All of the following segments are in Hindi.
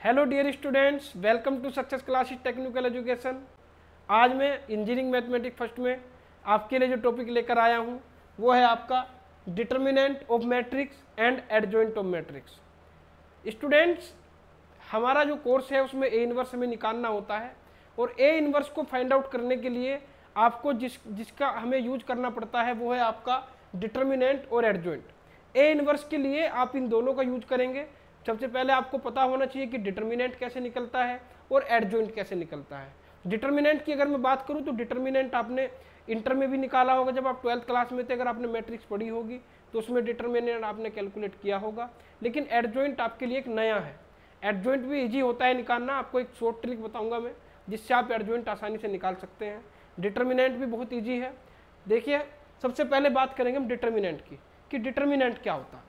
Hello dear students, welcome to success classes technical education. आज मैं इंजीनियरिंग मैथमेटिक्स फर्स्ट में आपके लिए जो टॉपिक लेकर आया हूँ वो है आपका determinant of matrix and adjoint of matrix. Students, हमारा जो कोर्स है उसमें ए इनवर्स हमें निकालना होता है और ए इनवर्स को फाइंड आउट करने के लिए आपको जिसका हमें यूज करना पड़ता है वो है आपका डिटर्मिनेंट और एडजॉइंट। ए इनवर्स के लिए आप इन दोनों का यूज करेंगे। सबसे पहले आपको पता होना चाहिए कि डिटर्मिनेंट कैसे निकलता है और एडजॉइंट कैसे निकलता है। डिटर्मिनेंट की अगर मैं बात करूं तो डिटर्मिनेंट आपने इंटर में भी निकाला होगा, जब आप 12th क्लास में थे। अगर आपने मैट्रिक्स पढ़ी होगी तो उसमें डिटर्मिनेंट आपने कैलकुलेट किया होगा। लेकिन एडजॉइंट आपके लिए एक नया है। एडजॉइंट भी ईजी होता है निकालना। आपको एक शॉर्ट ट्रिक बताऊंगा मैं जिससे आप एडजॉइंट आसानी से निकाल सकते हैं। डिटर्मिनेंट भी बहुत ईजी है। देखिए, सबसे पहले बात करेंगे हम डिटर्मिनेंट की कि डिटर्मिनेंट क्या होता है।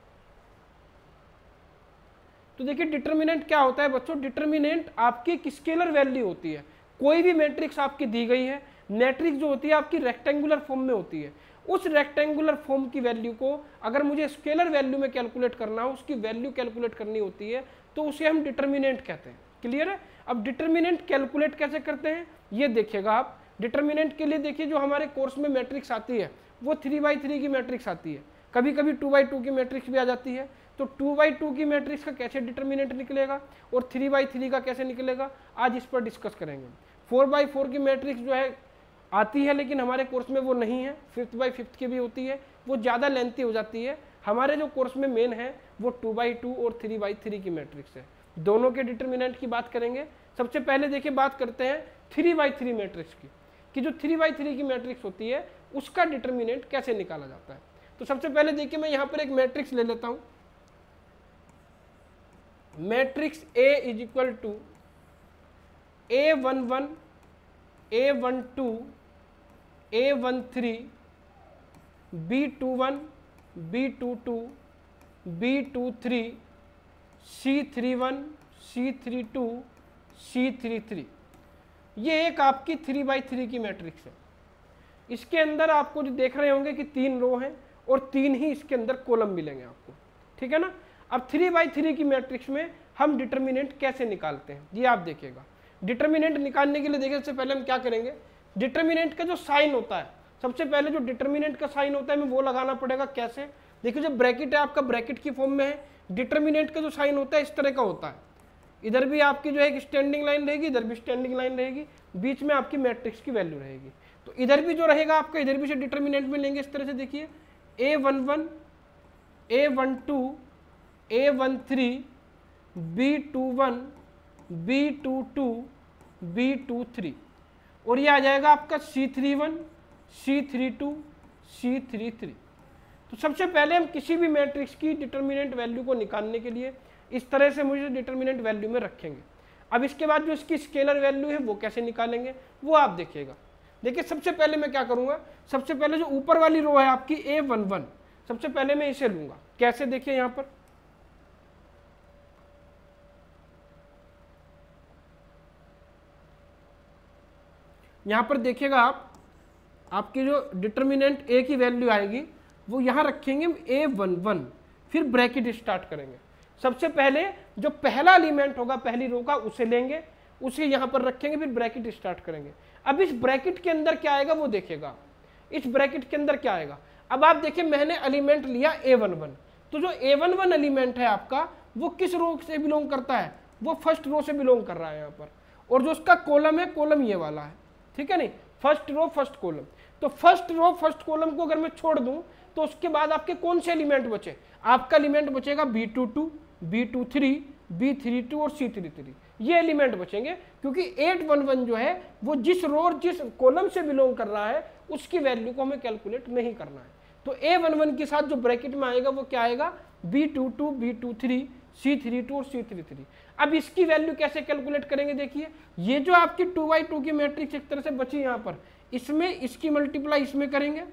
तो देखिए, डिटर्मिनेंट क्या होता है बच्चों। डिटर्मिनेंट आपकी एक स्केलर वैल्यू होती है। कोई भी मैट्रिक्स आपकी दी गई है, मैट्रिक्स जो होती है आपकी रेक्टेंगुलर फॉर्म में होती है। उस रेक्टेंगुलर फॉर्म की वैल्यू को अगर मुझे स्केलर वैल्यू में कैलकुलेट करना हो, उसकी वैल्यू कैलकुलेट करनी होती है, तो उसे हम डिटर्मिनेंट कहते हैं। क्लियर है। अब डिटर्मिनेंट कैलकुलेट कैसे करते हैं ये देखिएगा आप। डिटर्मिनेंट के लिए देखिए, जो हमारे कोर्स में मैट्रिक्स आती है वो 3x3 की मैट्रिक्स आती है, कभी कभी 2x2 की मैट्रिक्स भी आ जाती है। तो 2x2 की मैट्रिक्स का कैसे डिटर्मिनेंट निकलेगा और 3x3 का कैसे निकलेगा, आज इस पर डिस्कस करेंगे। 4x4 की मैट्रिक्स जो है आती है, लेकिन हमारे कोर्स में वो नहीं है। 5x5 की भी होती है, वो ज़्यादा लेंथी हो जाती है। हमारे जो कोर्स में मेन है वो 2x2 और 3x3 की मैट्रिक्स है। दोनों के डिटर्मिनेंट की बात करेंगे। सबसे पहले देखिए बात करते हैं 3x3 मैट्रिक्स की, कि जो 3x3 की मैट्रिक्स होती है उसका डिटर्मिनेंट कैसे निकाला जाता है। तो सबसे पहले देखिए, मैं यहाँ पर एक मैट्रिक्स ले लेता हूँ। Matrix A is equal to A11, A12, A13, B21, B22, B23, C31, C32, C33। ये एक आपकी 3x3 की मैट्रिक्स है। इसके अंदर आपको जो देख रहे होंगे कि 3 रो हैं और 3 ही इसके अंदर कॉलम मिलेंगे आपको, ठीक है ना। अब 3x3 की मैट्रिक्स में हम डिटर्मिनेंट कैसे निकालते हैं ये आप देखिएगा। डिटर्मिनेंट निकालने के लिए देखिए, सबसे पहले हम क्या करेंगे, डिटर्मिनेंट का जो साइन होता है, सबसे पहले जो डिटर्मिनेंट का साइन होता है हमें वो लगाना पड़ेगा। कैसे, देखिए, जो ब्रैकेट है आपका ब्रैकेट की फॉर्म में है। डिटर्मिनेंट का जो साइन होता है इस तरह का होता है। इधर भी आपकी जो है एक स्टैंडिंग लाइन रहेगी, इधर भी स्टैंडिंग लाइन रहेगी, बीच में आपकी मैट्रिक्स की वैल्यू रहेगी। तो इधर भी जो रहेगा आपका, इधर भी से डिटर्मिनेंट में लेंगे इस तरह से। देखिए, A11, A12, A13, B21, B22, B23, और ये आ जाएगा आपका C31, C32, C33। तो सबसे पहले हम किसी भी मैट्रिक्स की डिटर्मिनेंट वैल्यू को निकालने के लिए इस तरह से मुझे डिटर्मिनेंट वैल्यू में रखेंगे। अब इसके बाद जो इसकी स्केलर वैल्यू है वो कैसे निकालेंगे वो आप देखिएगा। देखिए, सबसे पहले मैं क्या करूंगा, सबसे पहले जो ऊपर वाली रो है आपकी A11, सबसे पहले मैं इसे लूंगा। कैसे, देखिए यहां पर देखिएगा आप, आपकी जो डिटर्मिनेंट A की वैल्यू आएगी वो यहां रखेंगे हम A11, फिर ब्रैकेट स्टार्ट करेंगे। सबसे पहले जो पहला एलिमेंट होगा पहली रो का उसे लेंगे, उसे यहां पर रखेंगे, फिर ब्रैकेट स्टार्ट करेंगे। अब इस ब्रैकेट के अंदर क्या आएगा वो देखिएगा। इस ब्रैकेट के अंदर क्या आएगा, अब आप देखिए, मैंने एलिमेंट लिया A11, तो जो A11 एलिमेंट है आपका वो किस रो से बिलोंग करता है, वो फर्स्ट रो से बिलोंग कर रहा है यहाँ पर। और जो उसका कॉलम है, कॉलम ये वाला है, ठीक है नहीं, फर्स्ट रो फर्स्ट कॉलम। तो फर्स्ट रो फर्स्ट कॉलम को अगर मैं छोड़ दूं तो उसके बाद आपके कौन से एलिमेंट बचे, आपका एलिमेंट बचेगा B22, B23, B32 और C33। ये एलिमेंट बचेंगे, क्योंकि 811 जो है वो जिस रो और जिस कॉलम से बिलोंग कर रहा है उसकी वैल्यू को हमें कैलकुलेट नहीं करना है। तो A11 के साथ जो ब्रैकेट में आएगा वो क्या आएगा, B22, B23, C32 और C33। अब इसकी वैल्यू कैसे कैलकुलेट करेंगे, देखिए, ये जो आपकी 2x2 की मैट्रिक्स एक तरह से बची यहाँ पर, इसमें इसकी मल्टीप्लाई इसमें करेंगे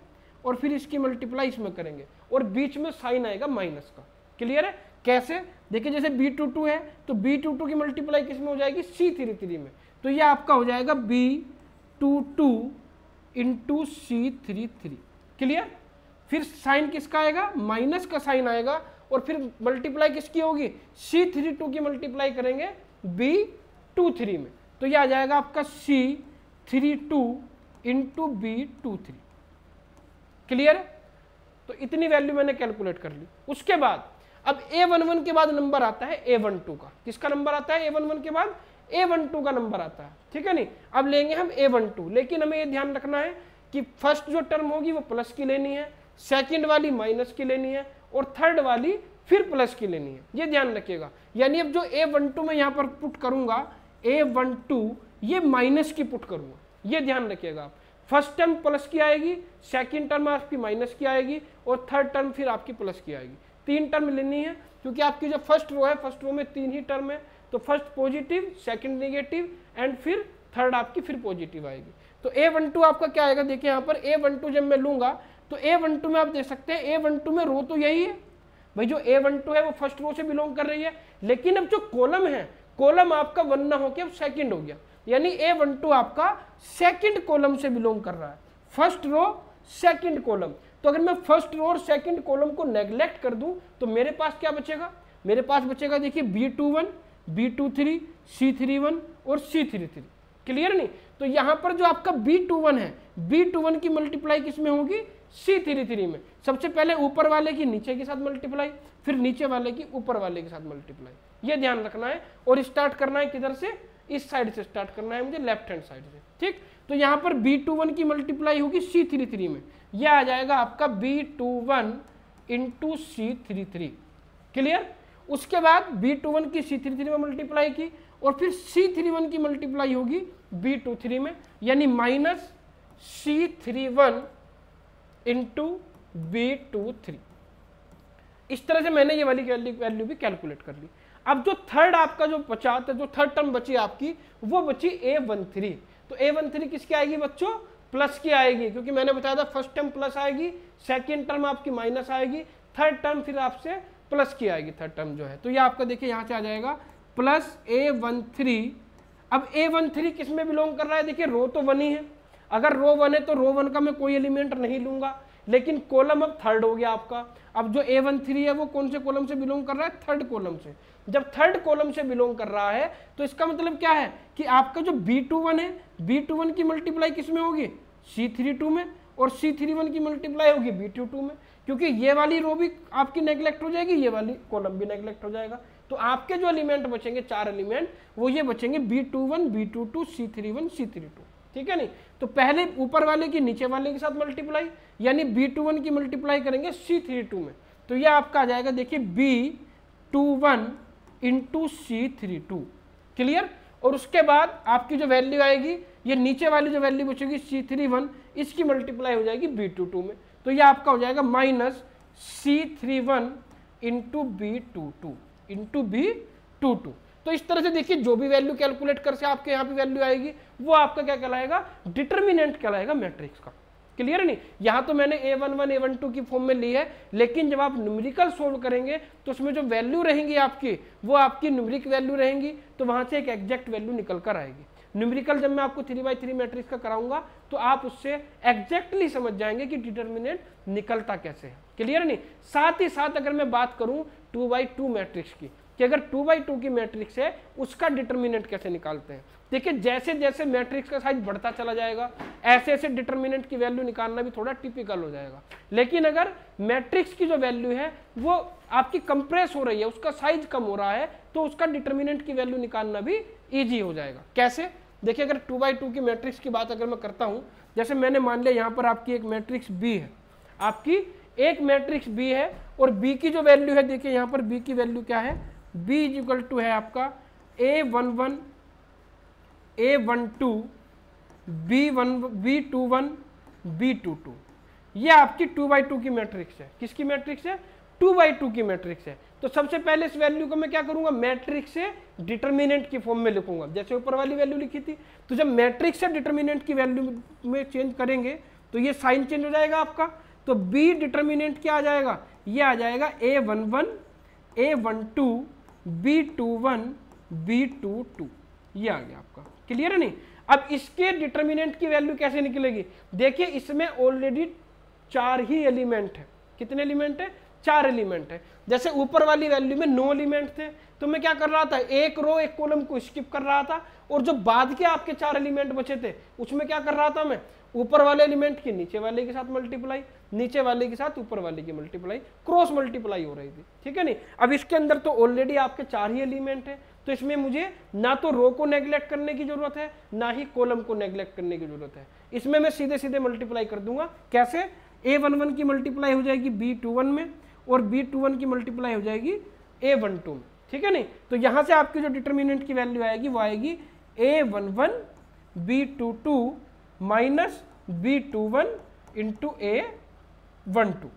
और फिर इसकी मल्टीप्लाई इसमें करेंगे, और बीच में साइन आएगा माइनस का। क्लियर है। कैसे, देखिए, जैसे B22 है तो B22 की मल्टीप्लाई किस में हो जाएगी, C33 में। तो ये आपका हो जाएगा B22 इंटू C33। क्लियर। फिर साइन किसका आएगा, माइनस का साइन आएगा, और फिर मल्टीप्लाई किसकी होगी, C32 की मल्टीप्लाई करेंगे B23 में, तो ये आ जाएगा आपका C32 इंटू B23। क्लियर? तो इतनी वैल्यू मैंने कैलकुलेट कर ली। उसके बाद अब A11 के बाद नंबर आता है A12 का। किसका नंबर आता है A11 के बाद? A12 का नंबर आता है, ठीक है नहीं। अब लेंगे हम A12, लेकिन हमें ये ध्यान रखना है कि फर्स्ट जो टर्म होगी वो प्लस की लेनी है, सेकंड वाली माइनस की लेनी है, और थर्ड वाली फिर प्लस की लेनी है, ये ध्यान रखिएगा। यानी अब जो A12 में यहाँ पर पुट करूंगा, A12 ये माइनस की पुट करूंगा, ये ध्यान रखिएगा आप। फर्स्ट टर्म प्लस की आएगी, सेकंड टर्म आपकी माइनस की आएगी, और थर्ड टर्म फिर आपकी प्लस की आएगी। 3 टर्म लेनी है, क्योंकि आपकी जो फर्स्ट रो है, फर्स्ट रो में 3 ही टर्म है, तो first positive, second negative, and फिर थर्ड आपकी फिर पॉजिटिव आएगी। तो A12 आपका क्या आएगा, देखिए यहाँ पर A12 जब मैं लूंगा तो A12 में आप देख सकते हैं, A12 में रो तो यही है भाई, जो A12 है वो फर्स्ट रो से बिलोंग कर रही है, लेकिन अब जो कॉलम है, कॉलम आपका 1 ना होकर अब सेकंड हो गया, यानी A12 आपका सेकंड कॉलम से बिलोंग कर रहा है, फर्स्ट रो सेकंड कॉलम। तो अगर मैं फर्स्ट रो और सेकंड कॉलम को नेग्लेक्ट कर दूं तो मेरे पास क्या बचेगा, मेरे पास बचेगा देखिए B21, B23, C31 और C33। क्लियर नहीं? तो यहां पर जो आपका B21 है, B21 की मल्टीप्लाई किस में होगी, C33 में। सबसे पहले ऊपर वाले की नीचे के साथ मल्टीप्लाई, फिर नीचे वाले की ऊपर वाले के साथ मल्टीप्लाई, ये ध्यान रखना है। और स्टार्ट करना है किधर से, इस साइड से स्टार्ट करना है मुझे, लेफ्ट हैंड साइड से, ठीक। तो यहां पर B21 की मल्टीप्लाई होगी C33 में, यह आ जाएगा आपका B21 इंटू C33। क्लियर? उसके बाद B21 की C33 में मल्टीप्लाई की, और फिर C31 की मल्टीप्लाई होगी B23 में, यानी माइनस C31 इंटू B23। इस तरह से मैंने ये वाली वैल्यू भी कैलकुलेट कर ली। अब जो थर्ड आपका जो बचा, जो थर्ड टर्म बची आपकी, वो बची A13। तो A13 किसकी आएगी बच्चों, प्लस की आएगी, क्योंकि मैंने बताया था फर्स्ट टर्म प्लस आएगी, सेकेंड टर्म आपकी माइनस आएगी, थर्ड टर्म फिर आपसे प्लस की आएगी, थर्ड टर्म जो है। तो ये आपका देखिए यहाँ से आ जाएगा प्लस A13। अब A13 किस में बिलोंग कर रहा है, देखिए रो तो 1 ही है, अगर रो 1 है तो रो 1 का मैं कोई एलिमेंट नहीं लूंगा, लेकिन कॉलम अब थर्ड हो गया आपका। अब जो A13 है वो कौन से कॉलम से बिलोंग कर रहा है, थर्ड कॉलम से। जब थर्ड कॉलम से बिलोंग कर रहा है तो इसका मतलब क्या है कि आपका जो B21 है, B21 की मल्टीप्लाई किस में होगी, C32 में, और C31 की मल्टीप्लाई होगी B22 में, क्योंकि ये वाली रो भी आपकी नेग्लेक्ट हो जाएगी, ये वाली कॉलम भी नेग्लेक्ट हो जाएगा। तो आपके जो एलिमेंट बचेंगे, 4 एलिमेंट, वो ये बचेंगे B21, B22, C31, C32, ठीक है नहीं। तो पहले ऊपर वाले की नीचे वाले के साथ मल्टीप्लाई, यानी B21 की मल्टीप्लाई करेंगे C32 में, तो ये आपका आ जाएगा देखिए B21 इंटू C32। क्लियर? और उसके बाद आपकी जो वैल्यू आएगी, ये नीचे वाली जो वैल्यू बचेगी C31, इसकी मल्टीप्लाई हो जाएगी B22 में, तो ये आपका हो जाएगा minus C31 into B22 into B22। तो इस तरह से देखिए जो भी वैल्यू कैलकुलेट कर से आपके यहाँ पे वैल्यू आएगी, वो आपका क्या कहलाएगा, डिटर्मिनेंट कहलाएगा मैट्रिक्स का। क्लियर नहीं? यहाँ तो मैंने A11 A12 की फॉर्म में ली है, लेकिन जब आप न्यूमेरिकल सोल्व करेंगे तो उसमें जो वैल्यू रहेंगी आपकी, वो आपकी न्यूमेरिक वैल्यू रहेंगी, तो वहां से एक एग्जैक्ट वैल्यू निकल कर आएगी। न्यूमेरिकल जब मैं आपको 3x3 मैट्रिक्स का कराऊंगा तो आप उससे एग्जैक्टली समझ जाएंगे कि डिटर्मिनेंट निकलता कैसे है। क्लियर नहीं? साथ ही साथ अगर मैं बात करूं 2x2 मैट्रिक्स की, कि अगर 2x2 की मैट्रिक्स है उसका डिटर्मिनेंट कैसे निकालते हैं, देखिए जैसे जैसे मैट्रिक्स का साइज बढ़ता चला जाएगा, ऐसे ऐसे डिटर्मिनेंट की वैल्यू निकालना भी थोड़ा टिपिकल हो जाएगा। लेकिन अगर मैट्रिक्स की जो वैल्यू है वो आपकी कंप्रेस हो रही है, उसका साइज कम हो रहा है, तो उसका डिटर्मिनेंट की वैल्यू निकालना भी ईजी हो जाएगा। कैसे? देखिए अगर 2x2 की मैट्रिक्स की बात अगर मैं करता हूं, जैसे मैंने मान लिया यहाँ पर आपकी एक मैट्रिक्स B है, आपकी एक मैट्रिक्स B है, और B की जो वैल्यू है, देखिए यहाँ पर B की वैल्यू क्या है, B इक्वल टू है आपका A11 A12 B21 B22। ये आपकी 2x2 की मैट्रिक्स है। किसकी मैट्रिक्स है? 2x2 की मैट्रिक्स है। तो सबसे पहले इस वैल्यू को मैं क्या करूंगा, मैट्रिक्स से डिटर्मिनेंट की फॉर्म में लिखूंगा, जैसे ऊपर वाली वैल्यू लिखी थी। तो जब मैट्रिक्स से डिटर्मिनेंट की वैल्यू में चेंज करेंगे तो ये साइन चेंज हो जाएगा आपका। तो B डिटर्मिनेंट क्या आ जाएगा, ये आ जाएगा A11 A12 B21 B22, ये आ गया आपका। क्लियर है नहीं? अब इसके डिटर्मिनेंट की वैल्यू कैसे निकलेगी, देखिए इसमें ऑलरेडी 4 ही एलिमेंट है। कितने एलिमेंट है? 4 एलिमेंट है। जैसे ऊपर वाली वैल्यू में 9 एलिमेंट थे, तो मैं क्या कर रहा था, एक रो एक कॉलम को स्किप कर रहा था, और जो बाद के आपके 4 एलिमेंट बचे थे उसमें क्या कर रहा था मैं, ऊपर वाले एलिमेंट की नीचे वाले के साथ मल्टीप्लाई, नीचे वाले के साथ ऊपर वाले की मल्टीप्लाई, क्रॉस मल्टीप्लाई हो रही थी, ठीक है नहीं। अब इसके अंदर तो ऑलरेडी आपके 4 ही एलिमेंट है, तो इसमें मुझे ना तो रो को नेग्लेक्ट करने की जरूरत है, ना ही कॉलम को नेग्लेक्ट करने की जरूरत है। इसमें मैं सीधे सीधे मल्टीप्लाई कर दूंगा। कैसे, A11 की मल्टीप्लाई हो जाएगी B21 में, और B21 की मल्टीप्लाई हो जाएगी A12 में, ठीक है नहीं। तो यहां से आपकी जो डिटर्मिनेंट की वैल्यू आएगी वो आएगी A11 B22 minus B21 into A12।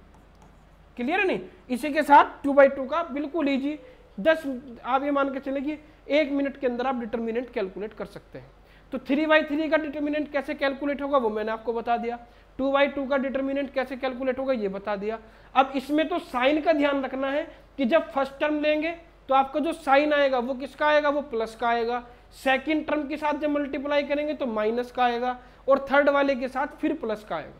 Clear है नहीं। इसी के साथ 2/2 का बिल्कुल ईजी, 10 आप ये मान के चले कि 1 मिनट के अंदर आप डिटर्मिनेंट कैलकुलेट कर सकते हैं। तो 3/3 का डिटर्मिनेंट कैसे कैलकुलेट होगा वो मैंने आपको बता दिया। 2/2 का डिटर्मिनेंट कैसे कैलकुलेट होगा ये बता दिया। अब इसमें तो साइन का ध्यान रखना है कि जब फर्स्ट टर्म लेंगे तो आपका जो साइन आएगा वो किसका आएगा, वो प्लस का आएगा। सेकंड टर्म के साथ जब मल्टीप्लाई करेंगे तो माइनस का आएगा, और थर्ड वाले के साथ फिर प्लस का आएगा,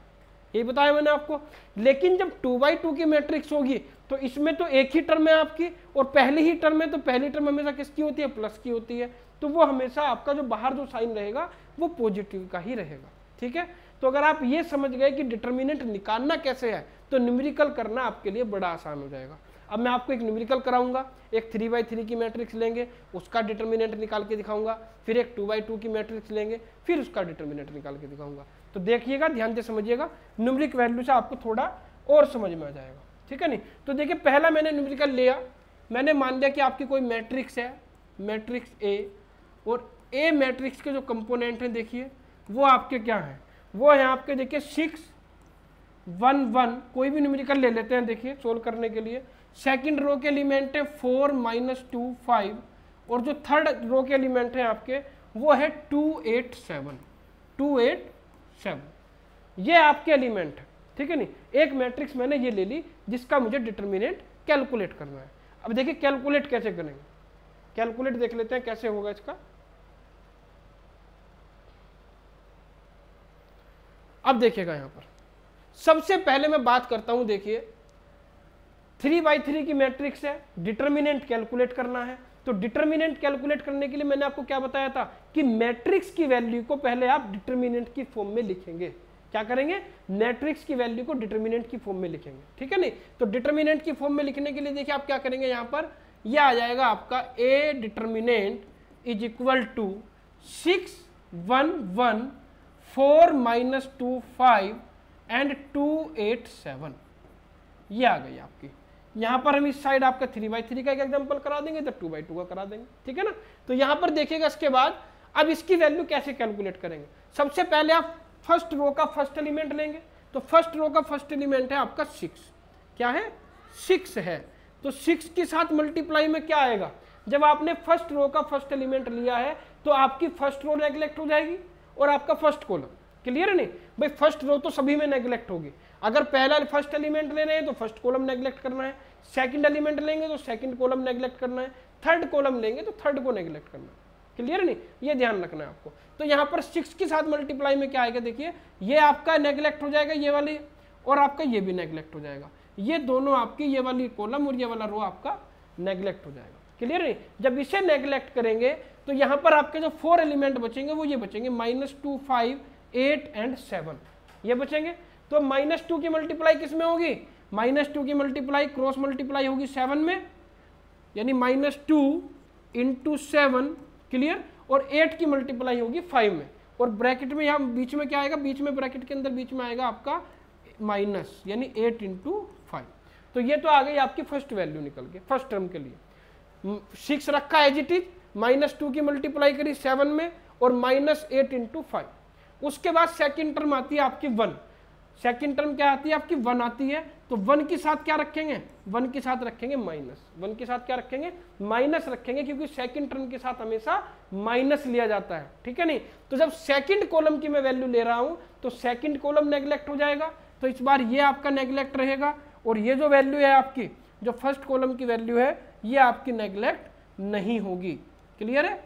यही बताया मैंने आपको। लेकिन जब 2/2 की मैट्रिक्स होगी तो इसमें तो एक ही टर्म है आपकी, और पहली ही टर्म है, तो पहली टर्म हमेशा किसकी होती है, प्लस की होती है, तो वो हमेशा आपका जो बाहर जो साइन रहेगा वो पॉजिटिव का ही रहेगा, ठीक है। तो अगर आप ये समझ गए कि डिटर्मिनेंट निकालना कैसे है, तो न्यूमेरिकल करना आपके लिए बड़ा आसान हो जाएगा। अब मैं आपको एक न्यूमेरिकल कराऊंगा, एक 3/3 की मैट्रिक्स लेंगे, उसका डिटर्मिनेंट निकाल के दिखाऊंगा, फिर एक 2/2 की मैट्रिक्स लेंगे, फिर उसका डिटर्मिनेंट निकाल के दिखाऊंगा। तो देखिएगा, ध्यान से समझिएगा, न्यूमेरिक वैल्यू से आपको थोड़ा और समझ में आ जाएगा, ठीक है नहीं। तो देखिए, पहला मैंने न्यूमेरिकल लिया, मैंने मान लिया कि आपकी कोई मैट्रिक्स है, मैट्रिक्स ए, और ए मैट्रिक्स के जो कंपोनेंट हैं देखिए वो आपके क्या हैं, वो है आपके देखिए 6 1 1, कोई भी न्यूमेरिकल ले लेते हैं देखिए सोल्व करने के लिए। सेकंड रो के एलिमेंट है 4 -2 5, और जो थर्ड रो के एलिमेंट है आपके वो है 2 8 7 2 8 7, ये आपके एलिमेंट है, ठीक है नहीं। एक मैट्रिक्स मैंने ये ले ली जिसका मुझे डिटर्मिनेंट कैलकुलेट करना है। अब देखिए कैलकुलेट कैसे करेंगे, कैलकुलेट देख लेते हैं कैसे होगा इसका। अब देखिएगा यहां पर सबसे पहले मैं बात करता हूं, देखिए 3/3 की मैट्रिक्स है, डिटर्मिनेंट कैलकुलेट करना है। तो डिटर्मिनेंट कैलकुलेट करने के लिए मैंने आपको क्या बताया था कि मैट्रिक्स की वैल्यू को पहले आप डिटर्मिनेंट की फॉर्म में लिखेंगे। क्या करेंगे, मैट्रिक्स की वैल्यू को डिटर्मिनेंट की फॉर्म में लिखेंगे, ठीक है नहीं। तो डिटर्मिनेंट की फॉर्म में लिखने के लिए देखिए आप क्या करेंगे, यहां पर यह आ जाएगा आपका A determinant is equal to 6 1 1 4 -2 5 and 2 8 7, ये आ गई आपकी। यहां पर हम इस साइड आपका 3/3 का एक एग्जांपल करा देंगे, तो 2/2 का करा देंगे, ठीक है ना। तो यहां पर देखिएगा इसके बाद अब इसकी वैल्यू कैसे कैलकुलेट करेंगे। सबसे पहले आप फर्स्ट रो का फर्स्ट एलिमेंट लेंगे, तो फर्स्ट रो का फर्स्ट एलिमेंट है आपका 6, क्या है 6 है। तो 6 के साथ मल्टीप्लाई में क्या आएगा, जब आपने फर्स्ट रो का फर्स्ट एलिमेंट लिया है तो आपकी फर्स्ट रो नेग्लेक्ट हो जाएगी और आपका फर्स्ट कॉलम। क्लियर है नहीं भाई, फर्स्ट रो तो सभी में नेग्लेक्ट होगी। अगर पहला फर्स्ट एलिमेंट ले रहे हैं तो फर्स्ट कॉलम नेग्लेक्ट करना है, सेकंड एलिमेंट लेंगे तो सेकंड कॉलम नेग्लेक्ट करना है, थर्ड कॉलम लेंगे तो थर्ड को नेग्लेक्ट करना है। क्लियर नहीं, ये ध्यान रखना है आपको। तो यहाँ पर 6 के साथ मल्टीप्लाई में क्या आएगा, देखिए ये आपका नेग्लेक्ट हो जाएगा ये वाली, और आपका ये भी नेग्लेक्ट हो जाएगा, ये दोनों आपकी ये वाली कॉलम और ये वाला रो आपका नेग्लेक्ट हो जाएगा। क्लियर नहीं, जब इसे नेग्लेक्ट करेंगे तो यहाँ पर आपके जो 4 एलिमेंट बचेंगे वो ये बचेंगे -2 5 8 एंड 7, ये बचेंगे। तो -2 की मल्टीप्लाई किस में होगी, -2 की मल्टीप्लाई क्रॉस मल्टीप्लाई होगी 7 में, यानी -2 × 7, क्लियर। और 8 की मल्टीप्लाई होगी 5 में, और ब्रैकेट में यहाँ बीच में क्या आएगा, बीच में ब्रैकेट के अंदर बीच में आएगा आपका माइनस, यानी 8 × 5। तो ये तो आ गई आपकी फर्स्ट वैल्यू निकल के फर्स्ट टर्म के लिए। 6 रखा एज इट इज, -2 की मल्टीप्लाई करी 7 में, और -8 × 5। उसके बाद सेकंड टर्म आती है आपकी 1, सेकंड टर्म क्या आती है आपकी 1 आती है। तो 1 के साथ क्या रखेंगे, 1 के साथ रखेंगे माइनस, 1 के साथ क्या रखेंगे, माइनस रखेंगे, क्योंकि सेकंड टर्म के साथ हमेशा माइनस लिया जाता है, ठीक है नहीं। तो जब सेकंड कॉलम की मैं वैल्यू ले रहा हूं तो सेकंड कॉलम नेग्लेक्ट हो जाएगा, तो इस बार ये आपका नेग्लेक्ट रहेगा, और ये जो वैल्यू है आपकी, जो फर्स्ट कॉलम की वैल्यू है, ये आपकी नेग्लेक्ट नहीं होगी। क्लियर है,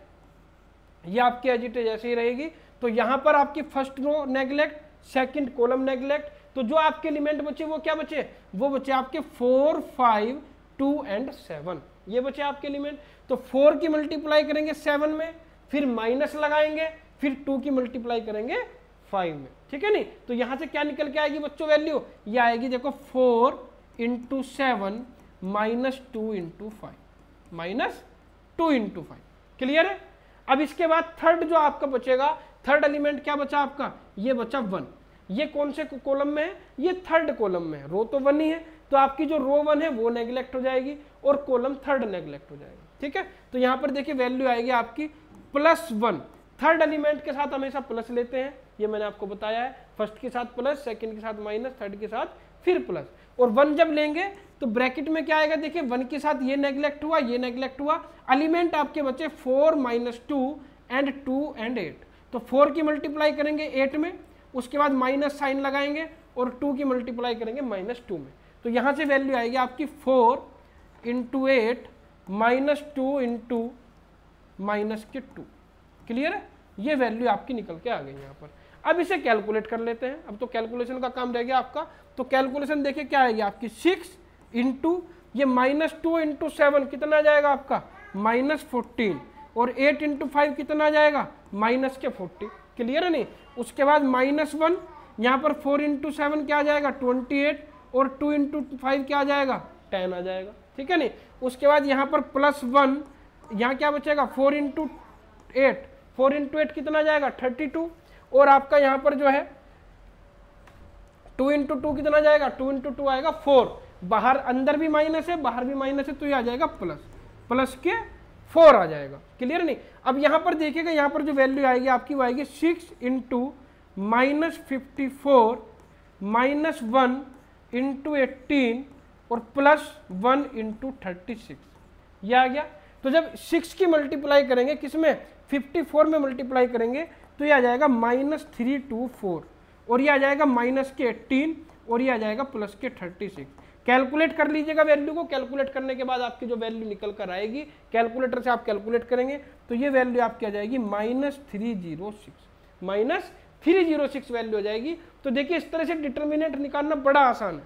ये आपकी एज इट इज ऐसे ही रहेगी। तो यहां पर आपकी first row neglect, second column neglect, तो जो आपके एलिमेंट बचे वो क्या बचे, वो बचे आपके 4, 5, 2 एंड 7, ये बचे आपके एलिमेंट। तो 4 की मल्टीप्लाई करेंगे 7 में, फिर माइनस लगाएंगे, फिर 2 की मल्टीप्लाई करेंगे 5 में, ठीक है नहीं। तो यहां से क्या निकल के आएगी बच्चों वैल्यू, ये आएगी देखो 4 × 7 -2 × 5, -2 × 5, क्लियर है। अब इसके बाद थर्ड जो आपका बचेगा, थर्ड एलिमेंट क्या बचा आपका, ये बचा 1। ये कौन से कॉलम में है, ये थर्ड कॉलम में है, रो तो 1 ही है, तो आपकी जो रो 1 है वो नेग्लेक्ट हो जाएगी और कॉलम थर्ड नेग्लेक्ट हो जाएगा, ठीक है। तो यहां पर देखिए वैल्यू आएगी आपकी +1। थर्ड एलिमेंट के साथ हमेशा प्लस लेते हैं, ये मैंने आपको बताया है, फर्स्ट के साथ प्लस, सेकंड के साथ माइनस, थर्ड के साथ फिर प्लस। और 1 जब लेंगे तो ब्रैकेट में क्या आएगा, देखिए 1 के साथ ये नेग्लेक्ट हुआ, ये नेग्लेक्ट हुआ, एलिमेंट आपके बचे 4 - 2 एंड 2 एंड 8। तो 4 की मल्टीप्लाई करेंगे 8 में, उसके बाद माइनस साइन लगाएंगे और 2 की मल्टीप्लाई करेंगे -2 में। तो यहां से वैल्यू आएगी आपकी 4 × 8 -2 × -2, क्लियर है। ये वैल्यू आपकी निकल के आ गई यहाँ पर। अब इसे कैलकुलेट कर लेते हैं, अब तो कैलकुलेशन का काम रह गया आपका। तो कैलकुलेशन देखिए क्या आएगी आपकी 6 × ये -2 × 7 कितना आ जाएगा आपका -14, और 8 × 5 कितना आ जाएगा -40, क्लियर है नहीं। उसके बाद -1 यहाँ पर 4 × 7 क्या आ जाएगा 28, और 2 × 5 क्या आ जाएगा 10 आ जाएगा, ठीक है नहीं। उसके बाद यहाँ पर +1, यहाँ क्या बचेगा 4 × 8, 4 × 8 कितना आ जाएगा 32, और आपका यहाँ पर जो है 2 × 2 कितना आ जाएगा 2 × 2 आएगा 4, बाहर अंदर भी माइनस है बाहर भी माइनस है, तो ये आ जाएगा प्लस के 4 आ जाएगा, क्लियर नहीं। अब यहाँ पर देखिएगा, यहाँ पर जो वैल्यू आएगी आपकी वो आएगी 6 × -54 -1 × 18 और +1 × 36, ये आ गया। तो जब 6 की मल्टीप्लाई करेंगे किसमें 54 में मल्टीप्लाई करेंगे तो ये आ जाएगा -324, और ये आ जाएगा -18, और ये आ जाएगा +36। कैलकुलेट कर लीजिएगा वैल्यू को, कैलकुलेट करने के बाद आपकी जो वैल्यू निकल कर आएगी, कैलकुलेटर से आप कैलकुलेट करेंगे तो ये वैल्यू आपकी आ जाएगी -306 वैल्यू आ जाएगी। तो देखिए इस तरह से डिटर्मिनेंट निकालना बड़ा आसान है,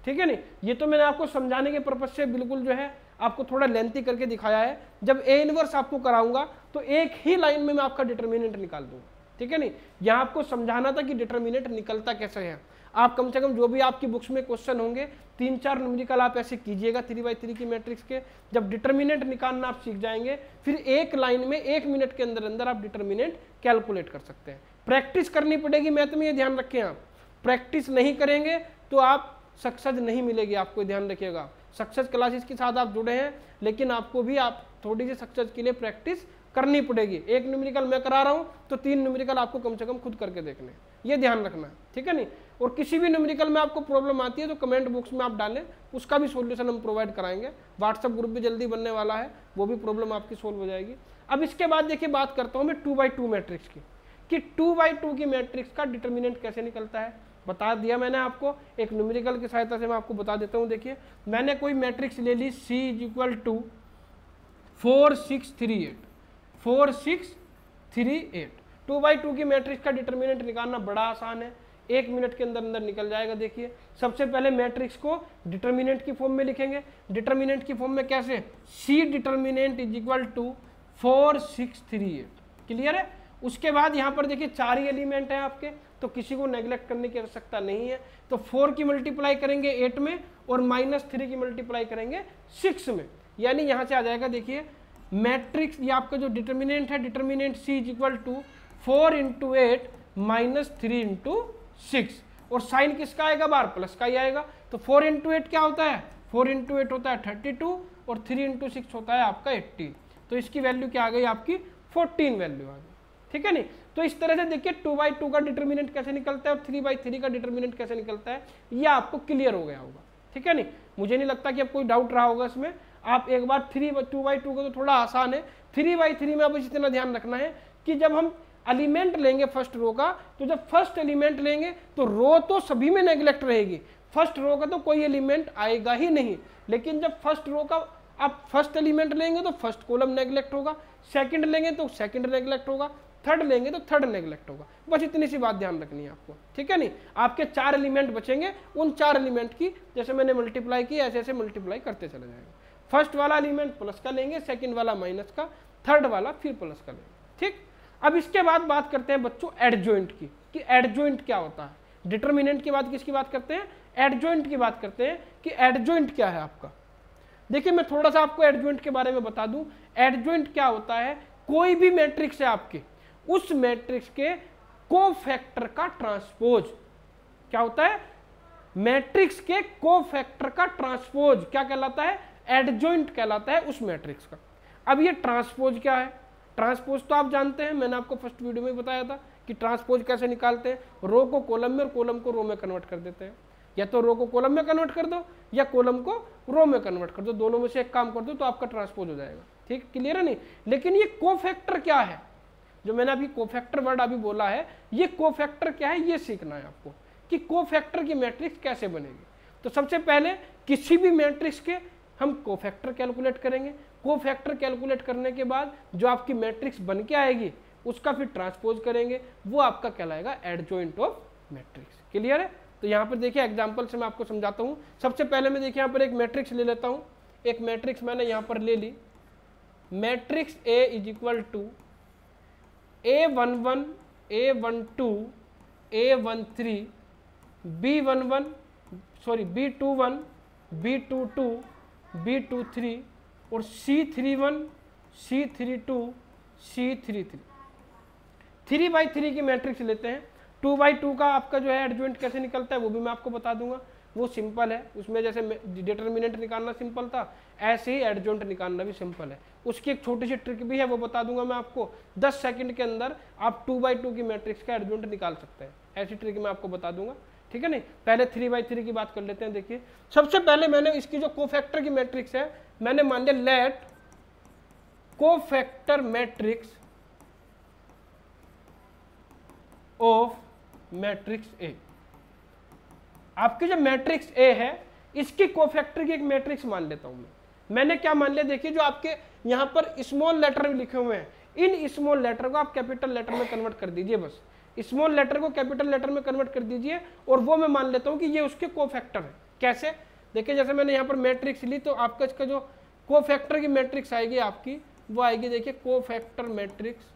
ठीक है नहीं। ये तो मैंने आपको समझाने के पर्पज से बिल्कुल जो है आपको थोड़ा लेंथी करके दिखाया है। जब ए इनवर्स आपको कराऊंगा तो एक ही लाइन में मैं आपका डिटर्मिनेंट निकाल दूंगा, ठीक है नहीं। यहाँ आपको समझाना था कि डिटर्मिनेंट निकलता कैसे है। आप कम से कम जो भी आपकी बुक्स में क्वेश्चन होंगे 3-4 न्यूमेरिकल आप ऐसे कीजिएगा 3x3 की मैट्रिक्स के। जब डिटर्मिनेंट निकालना आप सीख जाएंगे फिर एक लाइन में 1 मिनट के अंदर अंदर आप डिटर्मिनेंट कैलकुलेट कर सकते हैं। प्रैक्टिस करनी पड़ेगी, मैथ में ये ध्यान रखें आप, प्रैक्टिस नहीं करेंगे तो आप सक्सेस नहीं मिलेगी, आपको ध्यान रखिएगा। सक्सेस क्लासेस के साथ आप जुड़े हैं, लेकिन आपको भी आप थोड़ी सी सक्सेस के लिए प्रैक्टिस करनी पड़ेगी। एक न्यूमेरिकल मैं करा रहा हूं तो 3 न्यूमेरिकल आपको कम से कम खुद करके देखने, ये ध्यान रखना है, ठीक है नहीं। और किसी भी न्यूमेरिकल में आपको प्रॉब्लम आती है तो कमेंट बॉक्स में आप डालें, उसका भी सॉल्यूशन हम प्रोवाइड कराएंगे। व्हाट्सएप ग्रुप भी जल्दी बनने वाला है, वो भी प्रॉब्लम आपकी सोल्व हो जाएगी। अब इसके बाद देखिए बात करता हूं मैं 2x2 मैट्रिक्स की, कि 2x2 की मैट्रिक्स का डिटर्मिनेंट कैसे निकलता है। बता दिया मैंने आपको, एक न्यूमेरिकल की सहायता से मैं आपको बता देता हूं। देखिए मैंने कोई मैट्रिक्स ले ली C = 4 6 3 8, 4 6 3 8। 2x2 की मैट्रिक्स का डिटर्मिनेंट निकालना बड़ा आसान है, 1 मिनट के अंदर अंदर निकल जाएगा। देखिए सबसे पहले मैट्रिक्स को डिटर्मिनेंट की फॉर्म में लिखेंगे। डिटर्मिनेंट की फॉर्म में कैसे, C डिटर्मिनेंट = 4 6 3 8, क्लियर है। उसके बाद यहाँ पर देखिए 4 ही एलिमेंट हैं आपके, तो किसी को नेग्लेक्ट करने की आवश्यकता नहीं है। तो 4 की मल्टीप्लाई करेंगे 8 में और -3 की मल्टीप्लाई करेंगे 6 में, यानी यहाँ से आ जाएगा देखिए मैट्रिक्स, ये आपका जो डिटर्मिनेंट है, डिटर्मिनेंट C = 4 × 8 -3 × 6, और साइन किसका आएगा बार प्लस का ही आएगा। तो 4 × 8 क्या होता है, 4 × 8 होता है 32, और 3 × 6 होता है आपका 80। तो इसकी वैल्यू क्या आ गई आपकी 14 वैल्यू आ गई, ठीक है नहीं। तो इस तरह से देखिए 2x2 का डिटर्मिनेंट कैसे निकलता है और 3x3 का डिटर्मिनेंट कैसे निकलता है, ये आपको क्लियर हो गया होगा, ठीक है नहीं। मुझे नहीं लगता कि अब कोई डाउट रहा होगा इसमें। आप एक बार 2x2 का तो थोड़ा आसान है, 3x3 में अब इतना ध्यान रखना है कि जब हम एलिमेंट लेंगे फर्स्ट रो का, तो जब फर्स्ट एलिमेंट लेंगे तो रो तो सभी में नेग्लेक्ट रहेगी, फर्स्ट रो का तो कोई एलिमेंट आएगा ही नहीं। लेकिन जब फर्स्ट रो का आप फर्स्ट एलिमेंट लेंगे तो फर्स्ट कॉलम नेग्लेक्ट होगा, सेकंड लेंगे तो सेकंड नेग्लेक्ट होगा, थर्ड लेंगे तो थर्ड नेग्लेक्ट होगा। बस इतनी सी बात ध्यान रखनी है आपको, ठीक है नहीं। आपके 4 एलिमेंट बचेंगे, उन 4 एलिमेंट की जैसे मैंने मल्टीप्लाई की ऐसे ऐसे मल्टीप्लाई करते चले जाएंगे। फर्स्ट वाला एलिमेंट प्लस का लेंगे, सेकंड वाला माइनस का, थर्ड वाला फिर प्लस का लेंगे, ठीक। अब इसके बाद बात करते हैं बच्चों एडजॉइंट की, कि एडजॉइंट क्या होता है। डिटरमिनेंट की बात किसकी बात करते हैं, एडजॉइंट की बात करते हैं कि एडजॉइंट क्या है आपका। देखिए मैं थोड़ा सा आपको एडजॉइंट के बारे में बता दूं। एडजॉइंट क्या होता है, कोई भी मैट्रिक्स है आपके, उस मैट्रिक्स के कोफैक्टर का ट्रांसपोज। क्या होता है, मैट्रिक्स के कोफैक्टर का ट्रांसपोज क्या कहलाता है, एडजॉइंट कहलाता है उस मैट्रिक्स का। अब ये ट्रांसपोज क्या है, ट्रांसपोज तो आप जानते हैं, मैंने आपको फर्स्ट वीडियो में बताया था कि ट्रांसपोज कैसे निकालते हैं। रो को कॉलम में और कॉलम को रो में कन्वर्ट कर देते हैं, या तो रो को कॉलम में कन्वर्ट कर दो या कॉलम को रो में कन्वर्ट कर दो, दोनों में से एक काम कर दो तो आपका ट्रांसपोज हो जाएगा, ठीक, क्लियर है नहीं। लेकिन ये कोफैक्टर क्या है, जो मैंने अभी कोफैक्टर वर्ड अभी बोला है, ये कोफैक्टर क्या है ये सीखना है आपको, कि कोफैक्टर की मैट्रिक्स कैसे बनेगी। तो सबसे पहले किसी भी मैट्रिक्स के हम कोफैक्टर कैलकुलेट करेंगे। कोफैक्टर कैलकुलेट करने के बाद जो आपकी मैट्रिक्स बन के आएगी उसका फिर ट्रांसपोज करेंगे, वो आपका कहलाएगा एडजॉइंट ऑफ मैट्रिक्स, क्लियर है। तो यहाँ पर देखिए एग्जाम्पल से मैं आपको समझाता हूँ। सबसे पहले मैं देखिए यहाँ पर एक मैट्रिक्स ले लेता हूँ। एक मैट्रिक्स मैंने यहाँ पर ले ली, matrix A is equal to A11 A12 A13 B11 sorry B21 B22 B23 और C31 C32 C33। 3x3 की मैट्रिक्स लेते हैं। 2x2 का आपका जो है एडजॉइंट कैसे निकलता है वो भी मैं आपको बता दूंगा, वो सिंपल है। उसमें जैसे डिटरमिनेंट निकालना सिंपल था, ऐसे ही एडजॉइंट निकालना भी सिंपल है। उसकी एक छोटी सी ट्रिक भी है, वो बता दूंगा मैं आपको। 10 सेकंड के अंदर आप 2x2 की मैट्रिक्स का एडजॉइंट निकाल सकते हैं, ऐसी ट्रिक मैं आपको बता दूंगा, ठीक है नहीं। पहले 3x3 की बात कर लेते हैं। देखिए सबसे पहले मैंने इसकी जो कोफैक्टर की मैट्रिक्स है, मैंने मान लिया let cofactor matrix of matrix A. आपकी जो मैट्रिक्स ए है इसकी कोफैक्टर की एक मैट्रिक्स मान लेता हूं मैंने क्या मान लिया, देखिए जो आपके यहां पर स्मॉल लेटर भी लिखे हुए हैं, इन स्मॉल लेटर को आप कैपिटल लेटर में कन्वर्ट कर दीजिए। बस स्मॉल लेटर को कैपिटल लेटर में कन्वर्ट कर दीजिए और वो मैं मान लेता हूं कि ये उसके कोफैक्टर है। कैसे, देखिए जैसे मैंने यहां पर मैट्रिक्स ली तो आपका इसका जो कोफैक्टर की मैट्रिक्स आएगी आपकी वो आएगी, देखिए cofactor matrix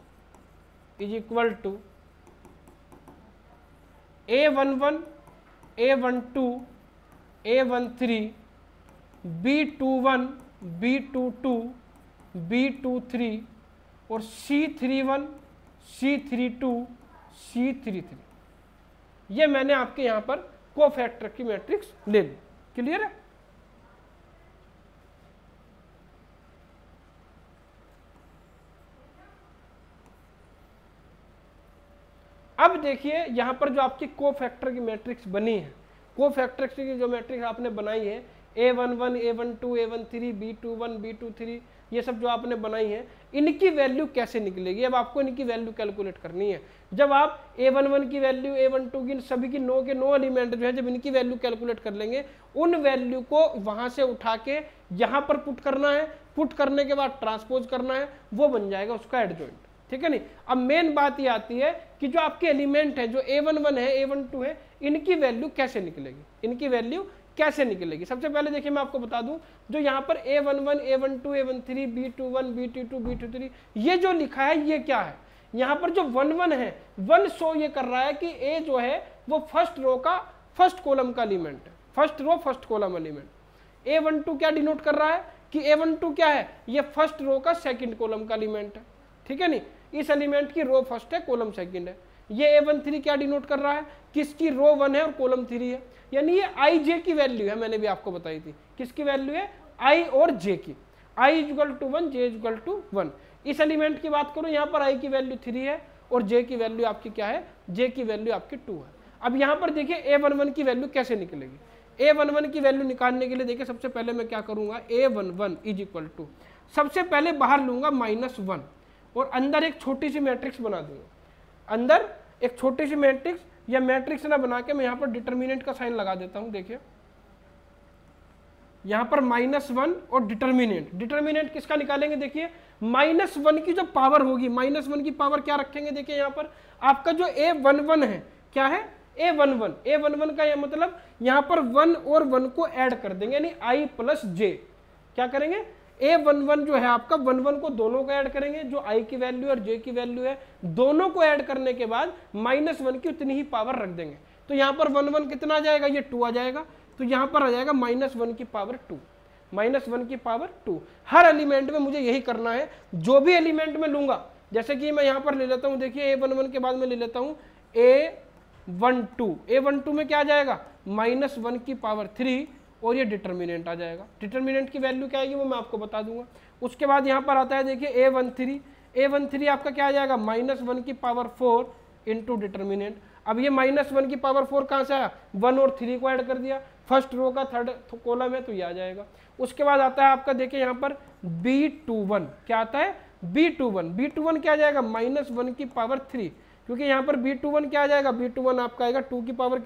is equal to A11 A12 A13 B21 B22 B23 और C31 C32 C33। ये मैंने आपके यहां पर कोफैक्टर की मैट्रिक्स ले ली, क्लियर है। अब देखिए यहां पर जो आपकी कोफैक्टर की मैट्रिक्स बनी है, कोफैक्टर की जो मैट्रिक्स आपने बनाई है A11 A12 A13 B21 B23 ये सब जो आपने बनाई है, इनकी वैल्यू कैसे निकलेगी। अब आपको इनकी वैल्यू कैलकुलेट करनी है। जब आप A11 की वैल्यू A12 की सभी की 9 के 9 एलिमेंट जो है जब इनकी वैल्यू कैलकुलेट कर लेंगे, उन वैल्यू को वहां से उठा के यहां पर पुट करना है, पुट करने के बाद ट्रांसपोज करना है, वो बन जाएगा उसका एडजॉइंट, ठीक है नहीं। अब मेन बात ये आती है कि जो आपके एलिमेंट है, जो A11 है A12 है, इनकी वैल्यू कैसे निकलेगी, इनकी वैल्यू कैसे निकलेगी। सबसे पहले देखिए मैं आपको बता दूं, जो यहाँ पर A11 A12 A13 B21 B22 B23 ये जो लिखा है ये क्या है, यहाँ पर जो 1 है 1 शो ये कर रहा है कि A जो है वो फर्स्ट रो का फर्स्ट कॉलम का एलिमेंट है, first row first column element. A12 क्या डिनोट कर रहा है कि A12 क्या है, ये फर्स्ट रो का सेकंड कॉलम का एलिमेंट है, ठीक है नहीं। इस एलिमेंट की रो फर्स्ट है कॉलम सेकंड है। ये A13 क्या डिनोट कर रहा है कि इसकी रो 1 है और कॉलम 3 है, यानी ये आई जे की वैल्यू है, मैंने भी आपको बताई थी किसकी वैल्यू है, आई और जे की। I equal to 1 J equal to 1। इस एलिमेंट की बात करूं यहाँ पर आई की वैल्यू 3 है और जे की वैल्यू आपकी क्या है, जे की वैल्यू आपकी 2 है। अब यहाँ पर देखिए A11 की वैल्यू कैसे निकलेगी। A11 की वैल्यू निकालने के लिए देखिए सबसे पहले मैं क्या करूंगा, A11 इज इक्वल टू सबसे पहले बाहर लूंगा -1 और अंदर एक छोटी सी मैट्रिक्स बना दूंगा। अंदर एक छोटी सी मैट्रिक्स या मैट्रिक्स ना बना के मैं यहाँ पर डिटरमिनेंट का साइन लगा देता हूँ। देखिए यहाँ पर -1 और डिटरमिनेंट, डिटरमिनेंट किसका निकालेंगे, देखिए -1 की जो पावर होगी, -1 की पावर क्या रखेंगे, देखिए यहाँ पर आपका जो A11 है क्या है, A11 का यह मतलब यहाँ पर 1 और 1 को ऐड कर देंगे, यानी I + J। क्या करेंगे, A11 जो है आपका 1 को दोनों को ऐड करेंगे, जो I की वैल्यू और J की वैल्यू है, दोनों को ऐड करने के बाद -1 की उतनी ही पावर रख देंगे। तो यहाँ पर 1 कितना आ जाएगा, ये 2 आ जाएगा, तो यहाँ पर आ जाएगा -1 की पावर 2, -1 की पावर 2। हर एलिमेंट में मुझे यही करना है, जो भी एलिमेंट में लूंगा, जैसे कि मैं यहाँ पर ले लेता हूँ, देखिए A11 के बाद में ले लेता हूँ A12 में क्या आ जाएगा, -1 की पावर 3 और ये डिटर्मिनेंट आ जाएगा। डिटर्मिनेंट की वैल्यू क्या आएगी वो मैं आपको बता दूंगा। उसके बाद यहाँ पर आता है देखिए A13 आपका क्या आ जाएगा, -1 की पावर 4 इंटू डिटर्मिनेंट। अब ये -1 की पावर 4 कहाँ से आया, 1 और 3 को ऐड कर दिया, फर्स्ट रो का थर्ड कॉलम है तो ये आ जाएगा। उसके बाद आता है आपका देखिए यहाँ पर B21, क्या आता है B21 क्या आ जाएगा, -1 की पावर 3, क्योंकि यहाँ पर B21 क्या आ जाएगा, B21 आपका आएगा 2 की पावर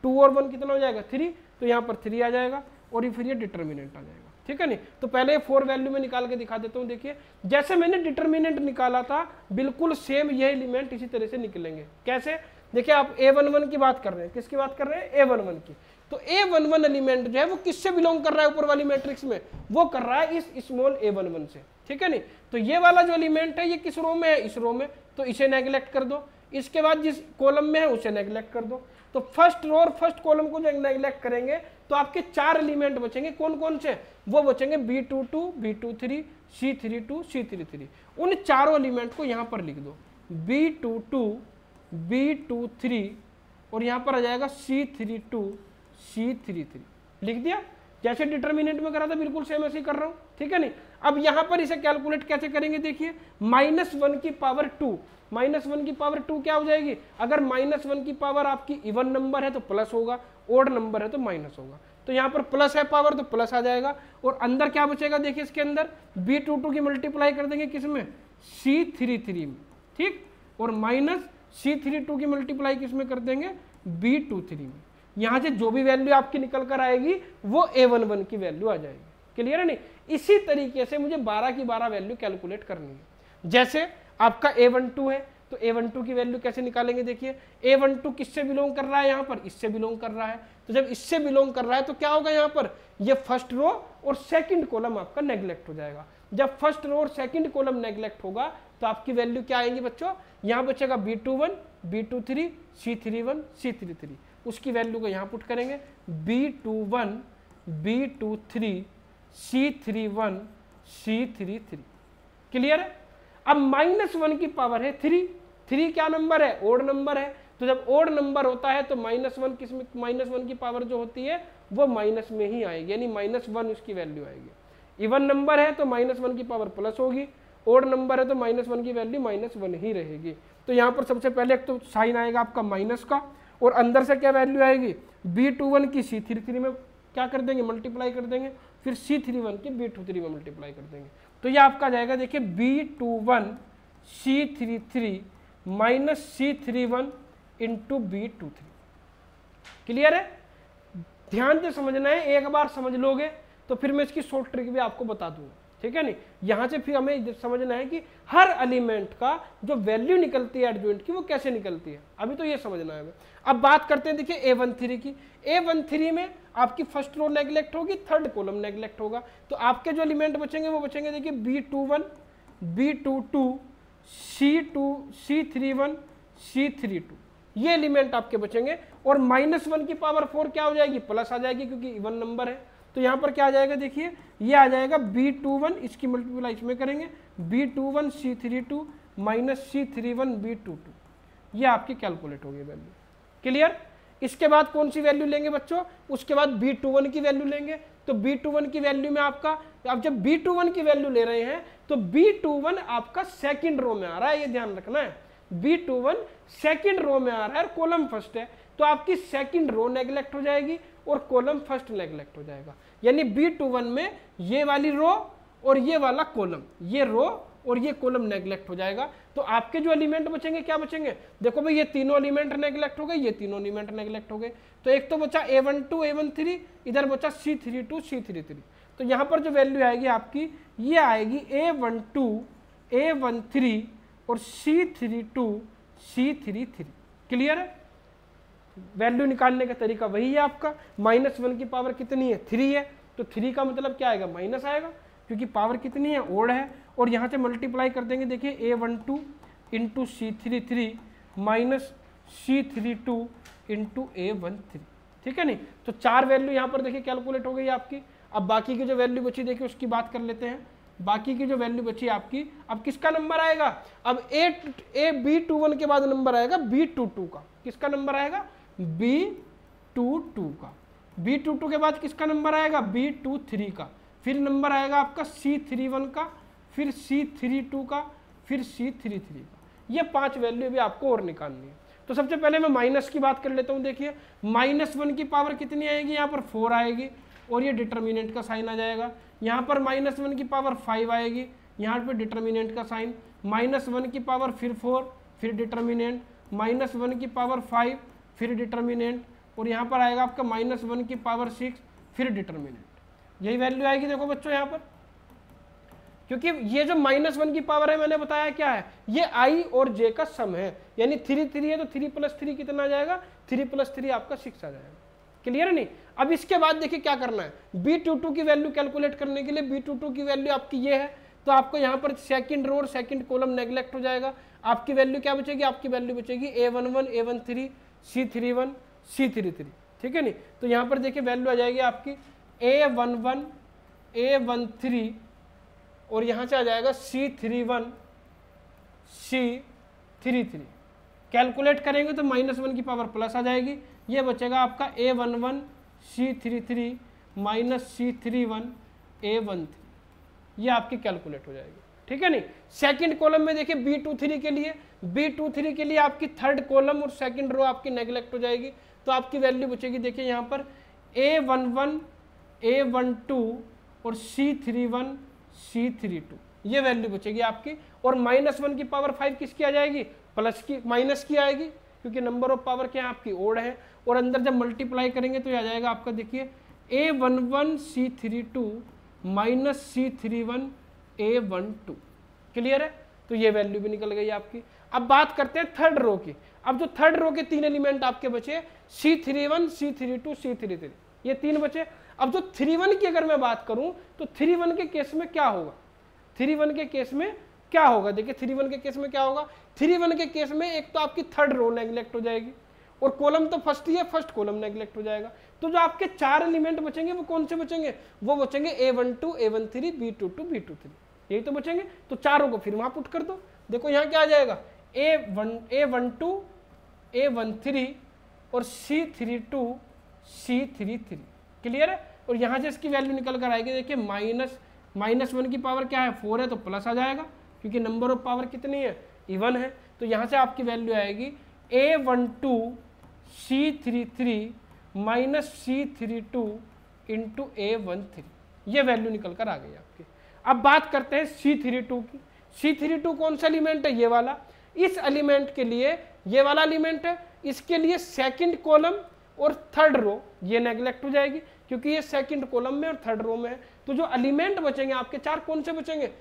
2 और 1 कितना हो जाएगा 3, तो यहाँ पर 3 आ जाएगा और ये फिर ये डिटर्मिनेंट आ जाएगा, ठीक है नहीं। तो पहले 4 वैल्यू में निकाल के दिखा देता हूँ। देखिए जैसे मैंने डिटर्मिनेंट निकाला था बिल्कुल सेम ये एलिमेंट इसी तरह से निकलेंगे। कैसे, देखिए आप A11 की बात कर रहे हैं, किसकी बात कर रहे हैं, A11 की। तो A11 एलिमेंट जो है वो किससे बिलोंग कर रहा है, ऊपर वाली मैट्रिक्स में वो कर रहा है इस स्मॉल a11 से, ठीक है नहीं। तो ये वाला जो एलिमेंट है ये किस रो में है, इस रो में, तो इसे नेग्लेक्ट कर दो। इसके बाद जिस कॉलम में है उसे नेग्लेक्ट कर दो। तो फर्स्ट रो और फर्स्ट कॉलम को जो नेग्लेक्ट करेंगे तो आपके 4 एलिमेंट बचेंगे। कौन कौन से, वो बचेंगे B22, B23, C32, C33। उन चारों एलिमेंट को यहां पर लिख दो, B22, B23 और यहां पर आ जाएगा C32, C33, लिख दिया। जैसे डिटर्मिनेंट में करा था बिल्कुल सेम ऐसे ही कर रहा हूं, ठीक है नहीं। अब यहां पर इसे कैलकुलेट कैसे करेंगे, देखिए -1 की पावर 2, -1 की पावर 2 क्या हो जाएगी, अगर -1 की पावर आपकी इवन नंबर है तो प्लस होगा, ओड नंबर है तो माइनस होगा। तो यहाँ पर प्लस है पावर तो प्लस आ जाएगा, और अंदर क्या बचेगा, देखिए इसके अंदर B22 की मल्टीप्लाई कर देंगे किसमें, C33 में, ठीक, और माइनस C32 की मल्टीप्लाई किसमें कर देंगे, B23 में। यहां से जो भी वैल्यू आपकी निकल कर आएगी वो A11 की वैल्यू आ जाएगी। क्लियर है नहीं। इसी तरीके से मुझे 12 की 12 वैल्यू कैलकुलेट करनी है। जैसे आपका A12 है तो A12 की वैल्यू कैसे निकालेंगे, देखिए A12 किससे बिलोंग कर रहा है, यहाँ पर इससे बिलोंग कर रहा है। तो जब इससे बिलोंग कर रहा है तो क्या होगा, यहाँ पर ये फर्स्ट रो और सेकंड कॉलम आपका नेग्लेक्ट हो जाएगा। जब फर्स्ट रो और सेकंड कॉलम नेग्लेक्ट होगा तो आपकी वैल्यू क्या आएंगी बच्चों, यहाँ बचेगा B21, B23, C31, C33। उसकी वैल्यू को यहाँ पुट करेंगे, B21, B23, C31, C33। Clear है। अब -1 की पावर है 3 क्या नंबर है, ओड नंबर है। तो जब ओड नंबर होता है तो -1 किसमें, -1 की पावर जो होती है वो माइनस में ही आएगी, यानी -1 उसकी वैल्यू आएगी। इवन नंबर है तो -1 की पावर प्लस होगी, ओड नंबर है तो -1 की वैल्यू -1 ही रहेगी। तो यहाँ पर सबसे पहले एक तो साइन आएगा आपका माइनस का, और अंदर से क्या वैल्यू आएगी, B21 की C33 में क्या कर देंगे, मल्टीप्लाई कर देंगे, फिर C31 की B23 में मल्टीप्लाई कर देंगे। तो ये आपका जाएगा देखिए B21 C33 minus C31 into B23। Clear है। ध्यान से समझना है, एक बार समझ लोगे तो फिर मैं इसकी शॉर्ट ट्रिक भी आपको बता दूंगा, ठीक है नहीं। यहां से फिर हमें समझना है कि हर एलिमेंट का जो वैल्यू निकलती है एडजॉइंट की वो कैसे निकलती है, अभी तो ये समझना है हमें। अब बात करते हैं देखिए A13 की। A13 में आपकी फर्स्ट रो नेग्लेक्ट होगी, थर्ड कॉलम नेग्लेक्ट होगा, तो आपके जो एलिमेंट बचेंगे वो बचेंगे देखिए B21, B22, C31, C32, ये एलिमेंट आपके बचेंगे। और -1 की पावर 4 क्या हो जाएगी, प्लस आ जाएगी, क्योंकि इवन नंबर है। तो यहाँ पर क्या आ जाएगा, देखिए ये आ जाएगा B21, इसकी मल्टीप्लाई इसमें करेंगे, B21 C32 minus C31 B22, ये आपकी कैलकुलेट होगी वैल्यू। क्लियर। इसके बाद कौन सी वैल्यू लेंगे बच्चों, उसके बाद B21 की वैल्यू लेंगे। तो B21 की वैल्यू में आपका, आप जब B21 की वैल्यू ले रहे हैं तो B21 आपका सेकंड रो में आ रहा है, ये ध्यान रखना है। B21 सेकंड रो में आ रहा है, कॉलम फर्स्ट है, तो आपकी सेकंड रो नेग्लेक्ट हो जाएगी और कॉलम फर्स्ट नेग्लेक्ट हो जाएगा। यानी B21 में ये वाली रो और ये वाला कॉलम, ये रो और ये कॉलम नेग्लेक्ट हो जाएगा। तो आपके जो एलिमेंट बचेंगे क्या बचेंगे, देखो भाई ये तीनों एलिमेंट नेग्लेक्ट हो गए, ये तीनों एलिमेंट नेग्लेक्ट हो गए। तो एक तो बचा A12, A13, इधर बचा C32, C33। तो यहाँ पर जो वैल्यू आएगी आपकी ये आएगी A12 A13 और C32 C33। क्लियर है? वैल्यू निकालने का तरीका वही है आपका। -1 की पावर कितनी है 3 है, तो 3 का मतलब क्या आएगा माइनस आएगा, क्योंकि पावर कितनी है ओड है, और यहाँ से मल्टीप्लाई कर देंगे। देखिए A12 into C33 minus C32 into A13, ठीक है नहीं। तो 4 वैल्यू यहाँ पर देखिए कैलकुलेट हो गई आपकी। अब बाकी की जो वैल्यू बची देखिए उसकी बात कर लेते हैं। बाकी की जो वैल्यू बची आपकी, अब किसका नंबर आएगा, अब B21 के बाद नंबर आएगा B22 का। किसका नंबर आएगा B22 का। B22 के बाद किसका नंबर आएगा B23 का, फिर नंबर आएगा आपका C31 का, फिर C32 का, फिर C33 का। ये 5 वैल्यू भी आपको और निकालनी है। तो सबसे पहले मैं माइनस की बात कर लेता हूँ। देखिए -1 की पावर कितनी आएगी, यहाँ पर 4 आएगी, और ये डिटर्मिनेंट का साइन आ जाएगा। यहाँ पर -1 की पावर 5 आएगी, यहाँ पर डिटर्मिनेंट का साइन, -1 की पावर फिर 4, फिर डिटर्मिनेंट, -1 की पावर 5, फिर डिटर्मिनेंट, और यहाँ पर आएगा आपका -1 की पावर 6, फिर डिटर्मिनेंट। यही वैल्यू आएगी देखो बच्चों यहाँ पर, क्योंकि ये जो -1 की पावर है मैंने बताया क्या है, ये I और J का सम है, यानी 3 3 है तो 3 + 3 कितना आ जाएगा, 3 + 3 आपका 6 आ जाएगा। क्लियर है नहीं। अब इसके बाद देखिए क्या करना है, B22 की वैल्यू कैलकुलेट करने के लिए B22 की वैल्यू आपकी ये है, तो आपको यहाँ पर सेकंड रो और सेकंड कॉलम नेग्लेक्ट हो जाएगा। आपकी वैल्यू क्या बचेगी, आपकी वैल्यू बचेगी A11 A13 C31 C33, ठीक है नहीं। तो यहाँ पर देखिए वैल्यू आ जाएगी आपकी A11 A13 और यहाँ से आ जाएगा C31 C33। कैलकुलेट करेंगे तो -1 की पावर प्लस आ जाएगी, ये बचेगा आपका A11 C33 minus C31 A13, ये आपकी कैलकुलेट हो जाएगी, ठीक है नहीं। सेकंड कॉलम में देखिए B23 के लिए आपकी थर्ड कॉलम और सेकंड रो आपकी नेग्लेक्ट हो जाएगी, तो आपकी वैल्यू बचेगी देखिए यहाँ पर A11 A12 और C31 C32, ये वैल्यू बचेगी आपकी। और -1 की पावर 5 किसकी आ जाएगी, प्लस की, माइनस की आएगी, क्योंकि नंबर ऑफ पावर क्या है आपकी ओड है, और अंदर जब मल्टीप्लाई करेंगे तो ये आ जाएगा आपका देखिए A11 C32 minus C31 A12। Clear है, तो ये वैल्यू भी निकल गई आपकी। अब बात करते हैं थर्ड रो की। अब जो थर्ड रो के 3 एलिमेंट आपके बचे C31 C32 C33, ये 3 बचे। अब जो 31 की अगर मैं बात करूं तो 31 के केस में क्या होगा, 31 के केस में क्या होगा, देखिए 31 के केस में क्या होगा, 31 के केस में एक तो आपकी थर्ड रो नेग्लेक्ट हो जाएगी, और कॉलम तो फर्स्ट ही है, फर्स्ट कॉलम नेग्लेक्ट हो जाएगा। तो जो आपके 4 एलिमेंट बचेंगे वो कौन से बचेंगे, वो बचेंगे A12 A13 B22 B23, यही तो बचेंगे। तो चारों को फिर वहां पुट कर दो। देखो यहाँ क्या आ जाएगा A12 A13 और C32 C33। क्लियर है। और यहाँ से इसकी वैल्यू निकल कर आएगी देखिए -1 की पावर क्या है 4 है, तो प्लस आ जाएगा, क्योंकि नंबर ऑफ पावर कितनी है इवन है। तो यहाँ से आपकी वैल्यू आएगी A12 C33 minus C32 into A13, ये वैल्यू निकल कर आ गई आपकी। अब बात करते हैं C32 की। C32 कौन सा एलिमेंट है, ये वाला। इस एलिमेंट के लिए ये वाला एलिमेंट है, इसके लिए सेकंड कॉलम और थर्ड रो ये नेग्लेक्ट हो जाएगी, क्योंकि ये सेकंड कॉलम में और थर्ड रो में है। तो जो एलिमेंट बचेंगे आपके 4 कौन से बचेंगे,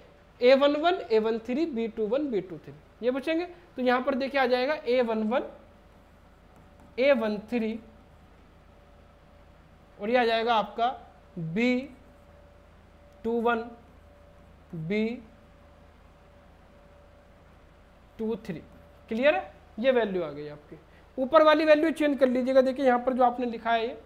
A11 A13 B21 B23, ये बचेंगे। तो यहाँ पर देखिए आ जाएगा A11 A13 और ये आ जाएगा आपका B21 B23। क्लियर है, ये वैल्यू आ गई आपकी। ऊपर वाली वैल्यू चेंज कर लीजिएगा, देखिए यहां पर जो आपने लिखा है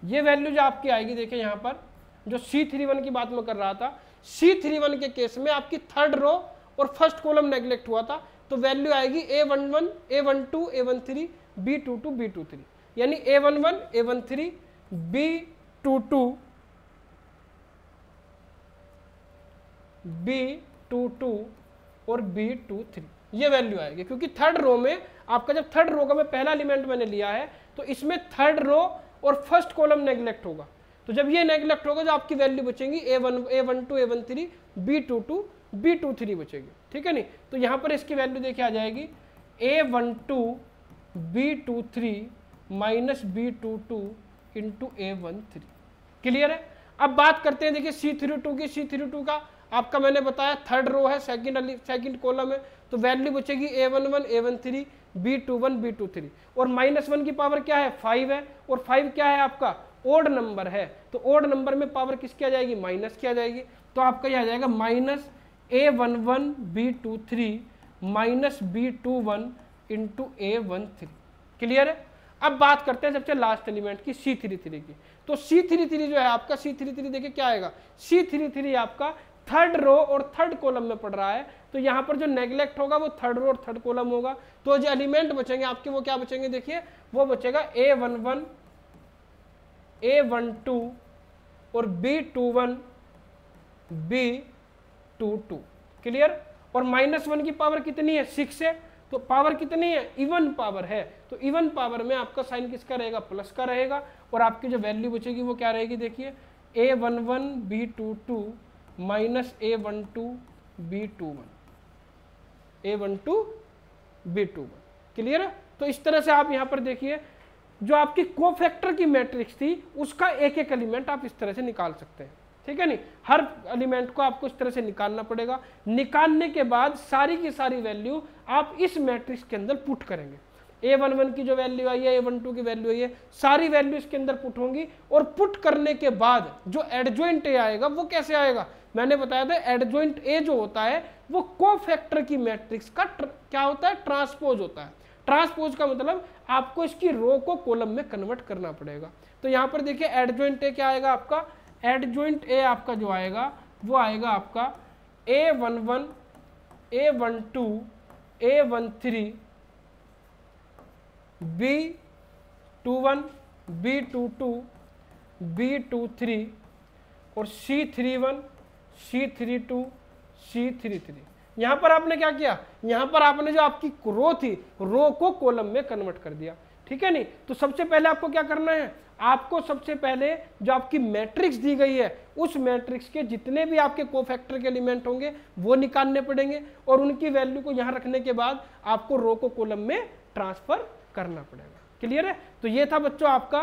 ये वैल्यू जो आपकी आएगी, देखिए यहां पर जो C31 की बात मैं कर रहा था, C31 के केस में आपकी थर्ड रो और फर्स्ट कॉलम नेग्लेक्ट हुआ था, तो वैल्यू आएगी A11 A12 A13 B22 B23, यानी A11 A13 B22 B22 और B23, ये वैल्यू आएगी। क्योंकि थर्ड रो में आपका, जब थर्ड रो का मैं पहला एलिमेंट मैंने लिया है, तो इसमें थर्ड रो और फर्स्ट कॉलम नेग्लेक्ट होगा। तो जब ये नेग्लेक्ट होगा जो आपकी वैल्यू बचेगी A12 A13 B22 B23 बचेगी, ठीक है नहीं। तो यहाँ पर इसकी वैल्यू देखिए आ जाएगी A12 B23 minus B22 into A13। Clear है। अब बात करते हैं, देखिए C32 की। C32 का आपका मैंने बताया थर्ड रो है, सेकंड कॉलम है, तो वैल्यू बचेगी A11 A13 B21 B23, और -1 की पावर क्या है 5 है, और 5 क्या है आपका ओड नंबर है, तो ओड नंबर में पावर किसकी आ जाएगी माइनस की आ जाएगी, तो आपका यह आ जाएगा minus A11 B23 minus B21 into A13। Clear है। अब बात करते हैं सबसे लास्ट एलिमेंट की C33 की। तो C33 जो है आपका C33 देखिए क्या आएगा, C33 आपका थर्ड रो और थर्ड कॉलम में पड़ रहा है, तो यहां पर जो नेग्लेक्ट होगा वो थर्ड रो और थर्ड कॉलम होगा। तो जो एलिमेंट बचेंगे आपके वो क्या बचेंगे, देखिए वो बचेगा A11 A12 और B21 B22। क्लियर। और -1 की पावर कितनी है 6 है, तो पावर कितनी है इवन पावर है, तो इवन पावर में आपका साइन किसका रहेगा प्लस का रहेगा, और आपकी जो वैल्यू बचेगी वो क्या रहेगी, देखिए A11 B22 minus A12 B21 A12 B21। Clear है। तो इस तरह से आप यहां पर देखिए जो आपकी कोफैक्टर की मैट्रिक्स थी उसका एक एक एलिमेंट आप इस तरह से निकाल सकते हैं। ठीक है नहीं, हर एलिमेंट को आपको इस तरह से निकालना पड़ेगा। निकालने के बाद सारी की सारी वैल्यू आप इस मैट्रिक्स के अंदर पुट करेंगे। A11 की जो वैल्यू आई है, A12 की वैल्यू आई है, सारी वैल्यू इसके अंदर पुट होंगी, और पुट करने के बाद जो एडजॉइंट A आएगा वो कैसे आएगा, मैंने बताया था एडजॉइंट A जो होता है वो कोफैक्टर की मैट्रिक्स का क्या होता है ट्रांसपोज होता है। ट्रांसपोज का मतलब आपको इसकी रो को कॉलम में कन्वर्ट करना पड़ेगा। तो यहां पर देखिए एडजॉइंट A क्या आएगा आपका, एडजॉइंट A आपका जो आएगा वो आएगा आपका A11 A12 A13 B21 B22 B23 और C31 C32 C33। यहां पर आपने क्या किया, यहां पर आपने जो आपकी रो थी रो को कॉलम में कन्वर्ट कर दिया। ठीक है नहीं, तो सबसे पहले आपको क्या करना है, आपको सबसे पहले जो आपकी मैट्रिक्स दी गई है उस मैट्रिक्स के जितने भी आपके कोफैक्टर के एलिमेंट होंगे वो निकालने पड़ेंगे, और उनकी वैल्यू को यहां रखने के बाद आपको रो को कॉलम में ट्रांसफर करना पड़ेगा। क्लियर है। तो ये था बच्चों आपका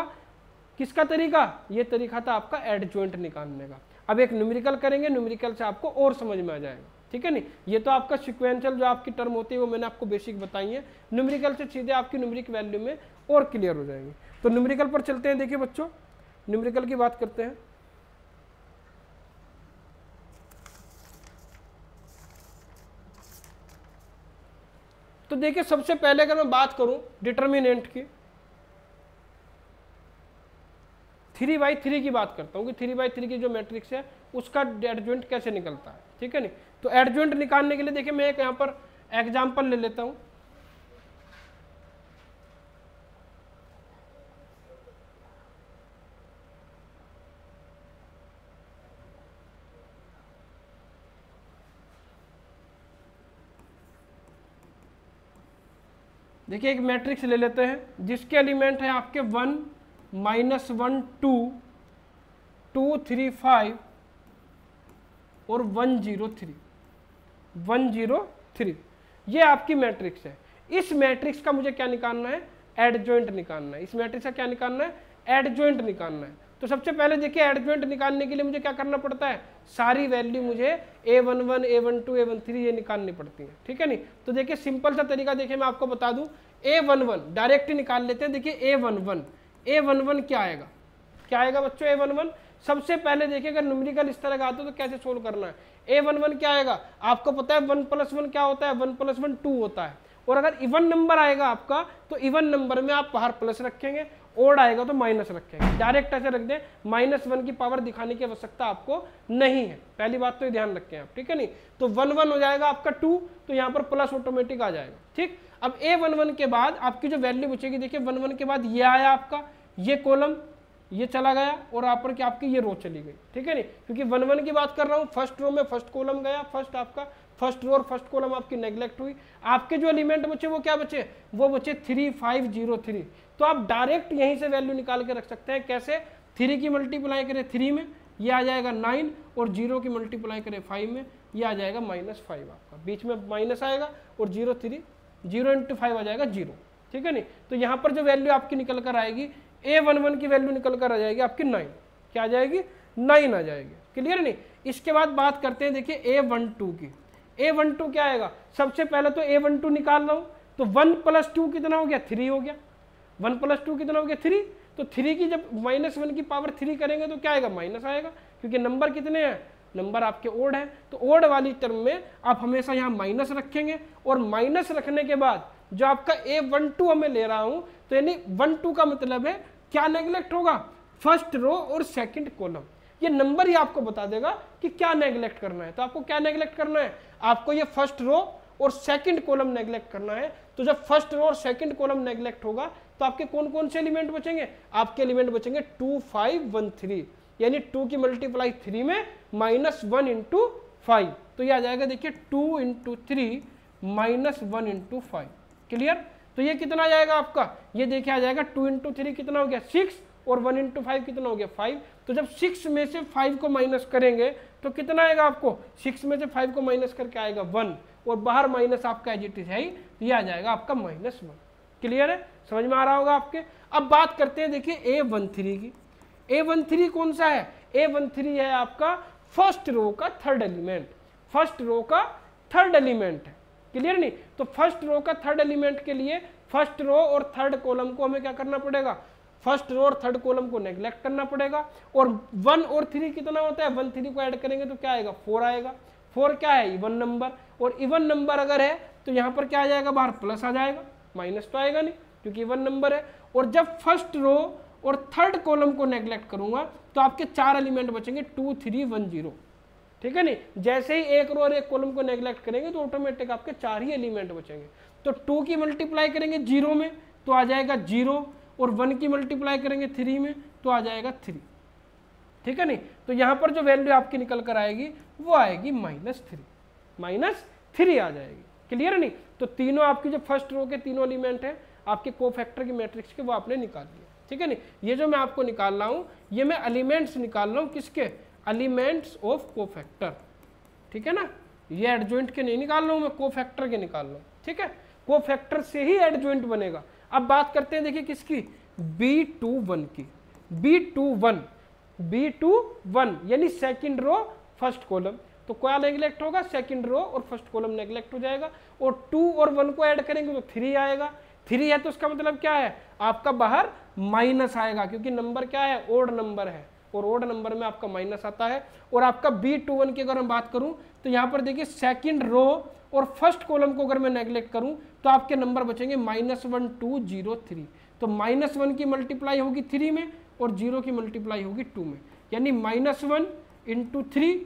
किसका तरीका, ये तरीका था आपका एडजॉइंट निकालने का। अब एक न्यूमेरिकल करेंगे, न्यूमेरिकल से आपको और समझ में आ जाएगा। ठीक है नहीं, ये तो आपका सिक्वेंशियल जो आपकी टर्म होती है वो मैंने आपको बेसिक बताई है, न्यूमेरिकल से सीधे आपकी न्यूमेरिक वैल्यू में और क्लियर हो जाएंगे। तो न्यूमेरिकल पर चलते हैं। देखिए बच्चों न्यूमेरिकल की बात करते हैं। तो देखिए सबसे पहले अगर मैं बात करूं डिटर्मिनेंट की, 3/3 की बात करता हूं कि 3/3 की जो मैट्रिक्स है उसका एडजॉइंट कैसे निकलता है। ठीक है नहीं, तो एडजॉइंट निकालने के लिए देखिए मैं एक यहां पर एग्जांपल ले लेता हूं। देखिए एक मैट्रिक्स ले लेते हैं जिसके एलिमेंट है आपके 1 -1 2 2 3 5 और 1 0 3 1 0 3। ये आपकी मैट्रिक्स है। इस मैट्रिक्स का मुझे क्या निकालना है, एडजॉइंट निकालना है। इस मैट्रिक्स का क्या निकालना है, एडजॉइंट निकालना है। तो सबसे पहले देखिए एडजॉइंट निकालने के लिए मुझे क्या करना पड़ता है, सारी वैल्यू मुझे A11 A12 A13 ये निकालनी पड़ती है। ठीक है नहीं, तो देखिए सिंपल सा तरीका देखिए मैं आपको बता दूं, A11 डायरेक्ट ही निकाल लेते हैं। देखिए A11 क्या आएगा, क्या आएगा बच्चों A11। सबसे पहले देखिए अगर न्यूमेरिकल इस तरह का आता है तो कैसे सोल्व करना है। A11 क्या आएगा, आपको पता है 1 + 1 क्या होता है, 1 + 1 2 होता है। और अगर इवन नंबर आएगा आपका तो इवन नंबर में आप बाहर प्लस रखेंगे, ओड आएगा तो माइनस रखेंगे। डायरेक्ट ऐसे रख दें, -1 की पावर दिखाने की आवश्यकता आपको नहीं है। पहली बात तो ये ध्यान रखें आप। ठीक है नहीं, तो 1 1 हो जाएगा आपका 2, तो यहाँ पर प्लस ऑटोमेटिक आ जाएगा। ठीक, अब A11 के बाद आपकी जो वैल्यू बचेगी, देखिए 1 1 के बाद ये आया आपका, ये कॉलम ये चला गया, और यहाँ पर क्या आपकी ये रो चली गई। ठीक है नहीं, क्योंकि 1 1 की बात कर रहा हूँ, फर्स्ट रो में फर्स्ट कॉलम गया, फर्स्ट आपका फर्स्ट रो और फर्स्ट कॉलम आपकी नेग्लेक्ट हुई। आपके जो एलिमेंट बचे वो क्या बचे, वो बचे 3 5 0 3। तो आप डायरेक्ट यहीं से वैल्यू निकाल के रख सकते हैं। कैसे, 3 की मल्टीप्लाई करें 3 में, ये आ जाएगा 9, और 0 की मल्टीप्लाई करें 5 में, ये आ जाएगा -5 आपका, बीच में माइनस आएगा, और 0 3 0 × 5 आ जाएगा 0। ठीक है नहीं। तो यहाँ पर जो वैल्यू आपकी निकल कर आएगी A11 की वैल्यू निकल कर आ जाएगी आपकी 9, क्या आ जाएगी 9 आ जाएगी, क्लियर नहीं। इसके बाद बात करते हैं देखिए A12 की। A12 क्या आएगा, सबसे पहले तो A12 निकाल रहा हूँ, तो 1 + 2 कितना हो गया 3 हो गया, 1 + 2 कितना हो गया 3, तो 3 की जब -1 की पावर 3 करेंगे तो क्या आएगा माइनस आएगा, क्योंकि नंबर कितने हैं, नंबर आपके ओड है, तो ओड वाली टर्म में आप हमेशा यहाँ माइनस रखेंगे, और माइनस रखने के बाद जो आपका A12 हमें ले रहा हूँ, तो यानी 12 का मतलब है क्या नेग्लेक्ट होगा, फर्स्ट रो और सेकंड कॉलम। ये नंबर ही आपको बता देगा कि क्या नेग्लेक्ट करना है। तो आपको क्या नेग्लेक्ट करना है, आपको ये फर्स्ट रो और सेकंड कॉलम नेग्लेक्ट करना है। तो जब फर्स्ट रो और सेकंड कॉलम नेग्लेक्ट होगा तो आपके कौन कौन से एलिमेंट बचेंगे, आपके एलिमेंट बचेंगे 2 5 1 3, यानी 2 की मल्टीप्लाई 3 में -1 × 5, तो ये आ जाएगा देखिए 2 × 3 -1 × 5, क्लियर। तो ये कितना आ जाएगा आपका, ये देखिए आ जाएगा 2 × 3 कितना हो गया 6, और 1 × 5 कितना हो गया 5। तो जब 6 में से 5 को माइनस करेंगे तो कितना आएगा आपको, 6 में से 5 को माइनस करके आएगा 1, और बाहर माइनस आपका एज इट इज है ही, तो ये आ जाएगा आपका -1, क्लियर है, समझ में आ रहा होगा आपके। अब बात करते हैं देखिए A13 की। A13 कौन सा है, A13 है आपका फर्स्ट रो का थर्ड एलिमेंट, फर्स्ट रो का थर्ड एलिमेंट है, क्लियर नहीं। तो फर्स्ट रो का थर्ड एलिमेंट के लिए फर्स्ट रो और थर्ड कॉलम को हमें क्या करना पड़ेगा, फर्स्ट रो और थर्ड कॉलम को नेग्लेक्ट करना पड़ेगा, और 1 और 3 कितना होता है, 1 3 को ऐड करेंगे तो क्या आएगा 4 आएगा, 4 क्या है इवन नंबर, और इवन नंबर अगर है तो यहाँ पर क्या आ जाएगा, बाहर प्लस आ जाएगा, माइनस तो आएगा नहीं क्योंकि इवन नंबर है। और जब फर्स्ट रो और थर्ड कॉलम को नेग्लेक्ट करूंगा तो आपके 4 एलिमेंट बचेंगे 2 3 1 0, ठीक है नहीं। जैसे ही एक रो और एक कॉलम को नेग्लेक्ट करेंगे तो ऑटोमेटिक आपके 4 ही एलिमेंट बचेंगे। तो 2 की मल्टीप्लाई करेंगे 0 में तो आ जाएगा 0, और 1 की मल्टीप्लाई करेंगे 3 में तो आ जाएगा 3, ठीक है नहीं। तो यहाँ पर जो वैल्यू आपकी निकल कर आएगी वो आएगी -3 आ जाएगी, क्लियर है नहीं। तो तीनों आपकी जो फर्स्ट रो के तीनों एलिमेंट है आपके कोफैक्टर की मैट्रिक्स के, वो आपने निकाल लिया, ठीक है नहीं। ये जो मैं आपको निकाल रहा हूँ ये मैं एलिमेंट्स निकाल रहा हूँ, किसके, एलिमेंट्स ऑफ कोफैक्टर, ठीक है ना। ये एडजॉइंट के नहीं निकाल रहा हूँ मैं, कोफैक्टर के निकाल रहा हूँ, ठीक है। कोफैक्टर से ही एडजॉइंट बनेगा। अब बात करते हैं देखिए किसकी, B21 की। B21 यानी सेकंड रो फर्स्ट कॉलम, तो क्या नेग्लेक्ट होगा, सेकंड रो और फर्स्ट कॉलम नेग्लेक्ट हो जाएगा, और 2 और 1 को ऐड करेंगे तो 3 आएगा, 3 है तो उसका मतलब क्या है, आपका बाहर माइनस आएगा, क्योंकि नंबर क्या है, ओड नंबर है, और ओड नंबर में आपका माइनस आता है। और आपका B21 की अगर मैं बात करूं तो यहाँ पर देखिए सेकंड रो और फर्स्ट कॉलम को अगर मैं नेग्लेक्ट करूं तो आपके नंबर बचेंगे -1 2 0 3, तो -1 की मल्टीप्लाई होगी 3 में और 0 की मल्टीप्लाई होगी 2 में, यानी -1 × 3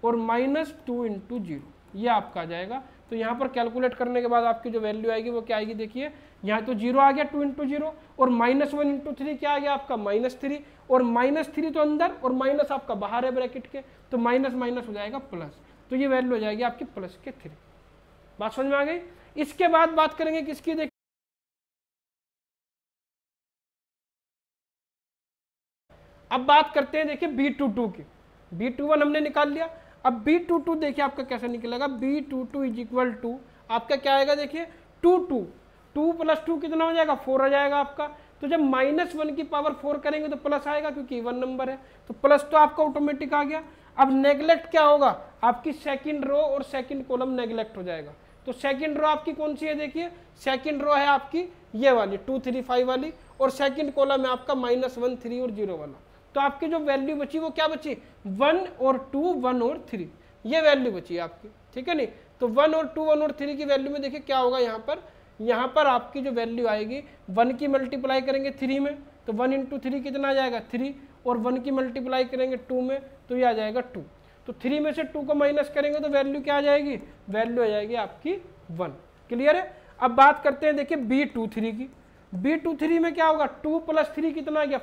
और -2 × 0, ये आपका आ जाएगा। तो यहाँ पर कैलकुलेट करने के बाद आपकी जो वैल्यू आएगी वो क्या आएगी, देखिए यहाँ तो 0 आ गया 2 × 0, और -1 × 3 क्या आ गया आपका -3, और -3 तो अंदर और माइनस आपका बाहर है ब्रैकेट के, तो माइनस माइनस हो जाएगा प्लस, तो ये वैल्यू हो जाएगी आपकी +3। बात समझ में आ गई। इसके बाद बात करेंगे किसकी, देखिए अब बात करते हैं देखिए B22 की। B21 हमने निकाल लिया, अब B22 देखिए आपका कैसे निकलेगा, B22 = आपका क्या आएगा, देखिए 2 + 2 कितना हो जाएगा 4 आ जाएगा आपका। तो जब -1 की पावर 4 करेंगे तो प्लस आएगा क्योंकि इवन नंबर है, तो प्लस तो आपका ऑटोमेटिक आ गया। अब नेग्लेक्ट क्या होगा, आपकी सेकंड रो और सेकंड कॉलम नेग्लेक्ट हो जाएगा। तो सेकंड रो आपकी कौन सी है, देखिए सेकंड रो है आपकी ये वाली 2 3 5 वाली, और सेकंड कॉलम है आपका -1 3 और 0 वाला। तो आपकी जो वैल्यू बची वो क्या बची, 1 और 2 1 और 3, ये वैल्यू बची आपकी, ठीक है नहीं। तो 1 और 2 1 और 3 की वैल्यू में देखिए क्या होगा, यहाँ पर आपकी जो वैल्यू आएगी 1 की मल्टीप्लाई करेंगे 3 में तो 1 × 3 कितना आ जाएगा 3, और 1 की मल्टीप्लाई करेंगे 2 में तो ये आ जाएगा 2, तो 3 में से 2 को माइनस करेंगे तो वैल्यू क्या आ जाएगी, वैल्यू आ जाएगी आपकी 1, क्लियर है। अब बात करते हैं देखिए B23 की। B23 में क्या होगा, 2 + 3 कितना आ गया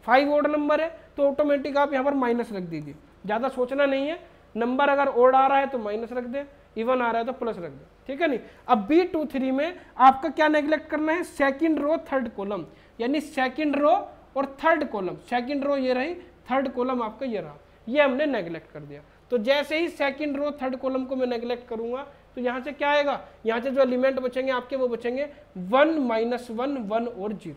5 ओड नंबर है, तो ऑटोमेटिक आप यहाँ पर माइनस रख दीजिए, ज़्यादा सोचना नहीं है, नंबर अगर ओड आ रहा है तो माइनस रख दे, इवन आ रहा है तो प्लस रख दे, ठीक है नहीं। अब B23 में आपका क्या नेग्लेक्ट करना है, सेकंड रो थर्ड कॉलम, यानी सेकंड रो और थर्ड कॉलम, सेकंड रो ये रही, थर्ड कॉलम आपका ये रहा, ये हमने नेग्लेक्ट कर दिया। तो जैसे ही सेकंड रो थर्ड कॉलम को मैं नेग्लेक्ट करूंगा तो यहाँ से क्या आएगा, यहाँ से जो एलिमेंट बचेंगे आपके वो बचेंगे 1 -1 1 और 0,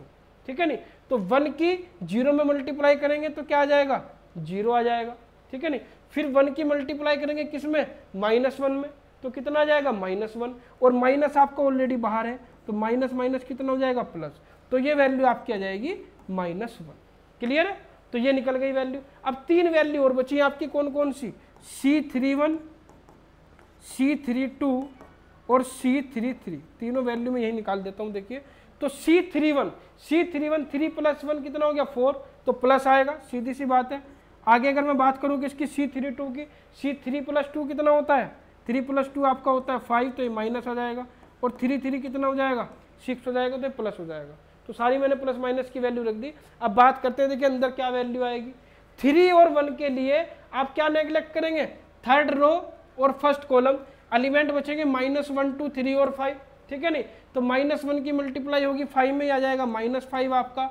ठीक है नहीं। तो 1 की 0 में मल्टीप्लाई करेंगे तो क्या आ जाएगा, 0 आ जाएगा, ठीक है नहीं। फिर 1 की मल्टीप्लाई करेंगे किस में, -1 में, तो कितना आ जाएगा, -1, और माइनस आपका ऑलरेडी बाहर है तो माइनस माइनस कितना हो जाएगा, प्लस, तो ये वैल्यू आपकी आ जाएगी -1। क्लियर है, तो ये निकल गई वैल्यू। अब 3 वैल्यू और बची आपकी, कौन कौन सी, C31, C32 और C33, तीनों वैल्यू में यही निकाल देता हूं। देखिए तो C31 3 + 1 कितना हो गया, 4, तो प्लस आएगा, सीधी सी बात है। आगे अगर मैं बात करूं कि इसकी C32 की, C3 + 2 कितना होता है, 3 + 2 आपका होता है 5, तो ये माइनस आ जाएगा, और 3 कितना हो जाएगा, 6 हो जाएगा, तो ये प्लस हो जाएगा। तो सारी मैंने प्लस माइनस की वैल्यू रख दी। अब बात करते हैं, देखिए अंदर क्या वैल्यू आएगी। 3 और 1 के लिए आप क्या नेग्लेक्ट करेंगे, थर्ड रो और फर्स्ट कॉलम, एलिमेंट बचेंगे -1 2 3 और 5, ठीक है नहीं। तो -1 की मल्टीप्लाई होगी 5 में, आ जाएगा -5 आपका,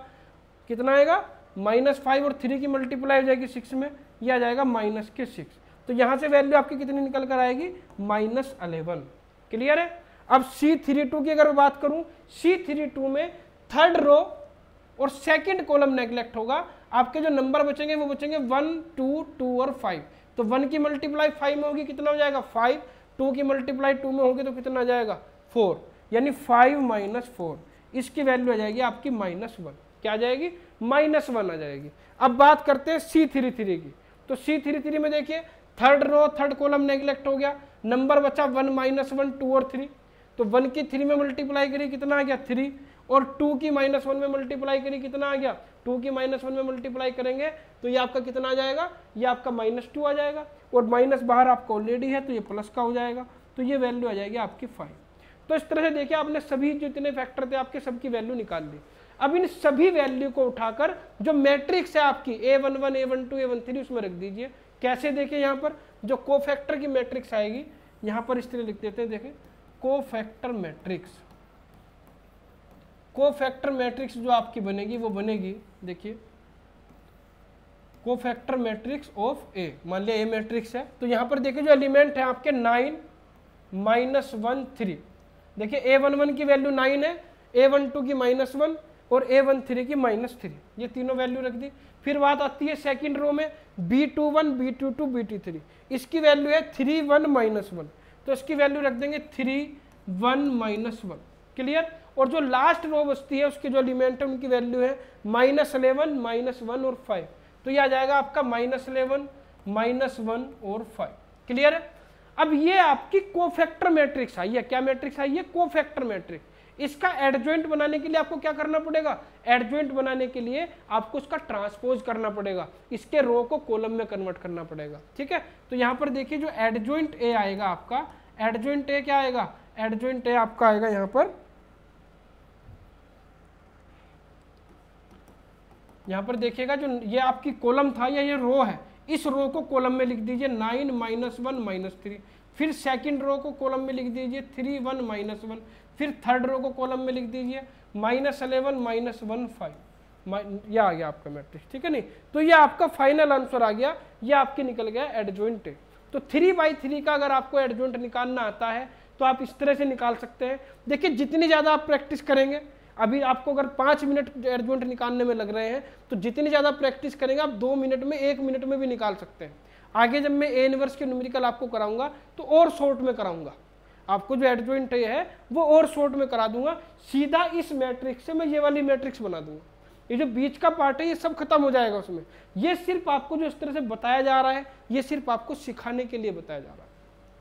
कितना आएगा, -5, और 3 की मल्टीप्लाई हो जाएगी 6 में, यह आ जाएगा -6। तो यहाँ से वैल्यू आपकी कितनी निकल कर आएगी, -11। क्लियर है। अब C32 की अगर मैं बात करूं, C32 में थर्ड रो और सेकंड कॉलम नेग्लेक्ट होगा, आपके जो नंबर बचेंगे वो बचेंगे 1 2 2 और 5। तो 1 की मल्टीप्लाई 5 में होगी, कितना हो जाएगा, 5, 2 की मल्टीप्लाई 2 में होगी तो कितना आ जाएगा, 4, यानी 5 - 4, इसकी वैल्यू आ जाएगी आपकी -1। क्या आ जाएगी, -1 आ जाएगी। अब बात करते हैं C33 की, तो C33 में देखिए third row third column neglect हो गया, नंबर बचा 1 -1 2 और 3। तो 1 की 3 में मल्टीप्लाई करी, कितना आ गया, 3, और 2 की -1 में मल्टीप्लाई करी, कितना आ गया, 2 की -1 में मल्टीप्लाई करेंगे तो ये आपका कितना आ जाएगा, ये आपका -2 आ जाएगा, और माइनस बाहर आपका ऑलरेडी है तो ये प्लस का हो जाएगा, तो ये वैल्यू आ जाएगी आपकी 5। तो इस तरह से देखिए आपने सभी जितने फैक्टर थे आपके सबकी वैल्यू निकाल ली। अब इन सभी वैल्यू को उठाकर जो मैट्रिक्स है आपकी A11 A12 A13 उसमें रख दीजिए। कैसे, देखिए यहाँ पर जो कोफैक्टर की मैट्रिक्स आएगी, यहाँ पर इस तरह लिख देते हैं, देखें कोफैक्टर मैट्रिक्स, कोफैक्टर मैट्रिक्स जो आपकी बनेगी वो बनेगी, देखिए कोफैक्टर मैट्रिक्स ऑफ A, मान लिया A मैट्रिक्स है, तो यहाँ पर देखिए जो एलिमेंट है आपके 9 -1 3, देखिए A11 की वैल्यू 9 है, A12 की -1 और A13 की -3, ये तीनों वैल्यू रख दी। फिर बात आती है सेकंड रो में B21 B22 B23, इसकी वैल्यू है 3 1 -1, तो इसकी वैल्यू रख देंगे 3 1 -1। क्लियर। और जो लास्ट रो बचती है उसके जो एलिमेंट है उनकी वैल्यू है -11 -1 और 5, तो ये आ जाएगा आपका -11 -1 और 5। क्लियर है। अब ये आपकी कोफैक्टर मैट्रिक्स आई है, क्या मैट्रिक्स आई है, कोफैक्टर मैट्रिक्स। इसका एडजॉइंट बनाने के लिए आपको क्या करना पड़ेगा, एडजॉइंट बनाने के लिए आपको उसका ट्रांसपोज करना पड़ेगा, इसके रो को कॉलम में कन्वर्ट करना पड़ेगा। ठीक है, तो यहां पर देखिए जो एडजॉइंट ए आएगा आपका, एडजॉइंट ए क्या आएगा, एडजॉइंट ए आपका आएगा यहां पर देखिएगा जो ये आपकी कॉलम था या ये रो है, इस रो को कॉलम में लिख दीजिए 9 -1 -3, फिर सेकंड रो को कॉलम में लिख दीजिए 3 1 -1, फिर थर्ड रो को कॉलम में लिख दीजिए -11 -1 5, ये आ गया आपका मैट्रिक्स। ठीक है नहीं, तो ये आपका फाइनल आंसर आ गया, ये आपके निकल गया एडजॉइंट है। तो 3/3 का अगर आपको एडजॉइंट निकालना आता है तो आप इस तरह से निकाल सकते हैं। देखिए जितनी ज़्यादा आप प्रैक्टिस करेंगे, अभी आपको अगर 5 मिनट एडजॉइंट निकालने में लग रहे हैं तो जितनी ज़्यादा प्रैक्टिस करेंगे आप 2 मिनट में 1 मिनट में भी निकाल सकते हैं। आगे जब मैं ए इनवर्स के न्यूमेरिकल आपको कराऊंगा तो और शॉर्ट में कराऊंगा, आपको जो एडजॉइंट है वो और शॉर्ट में करा दूंगा। सीधा इस मैट्रिक्स से मैं ये वाली मैट्रिक्स बना दूंगा, ये जो बीच का पार्ट है ये सब खत्म हो जाएगा उसमें। ये सिर्फ आपको जो इस तरह से बताया जा रहा है ये सिर्फ आपको सिखाने के लिए बताया जा रहा है।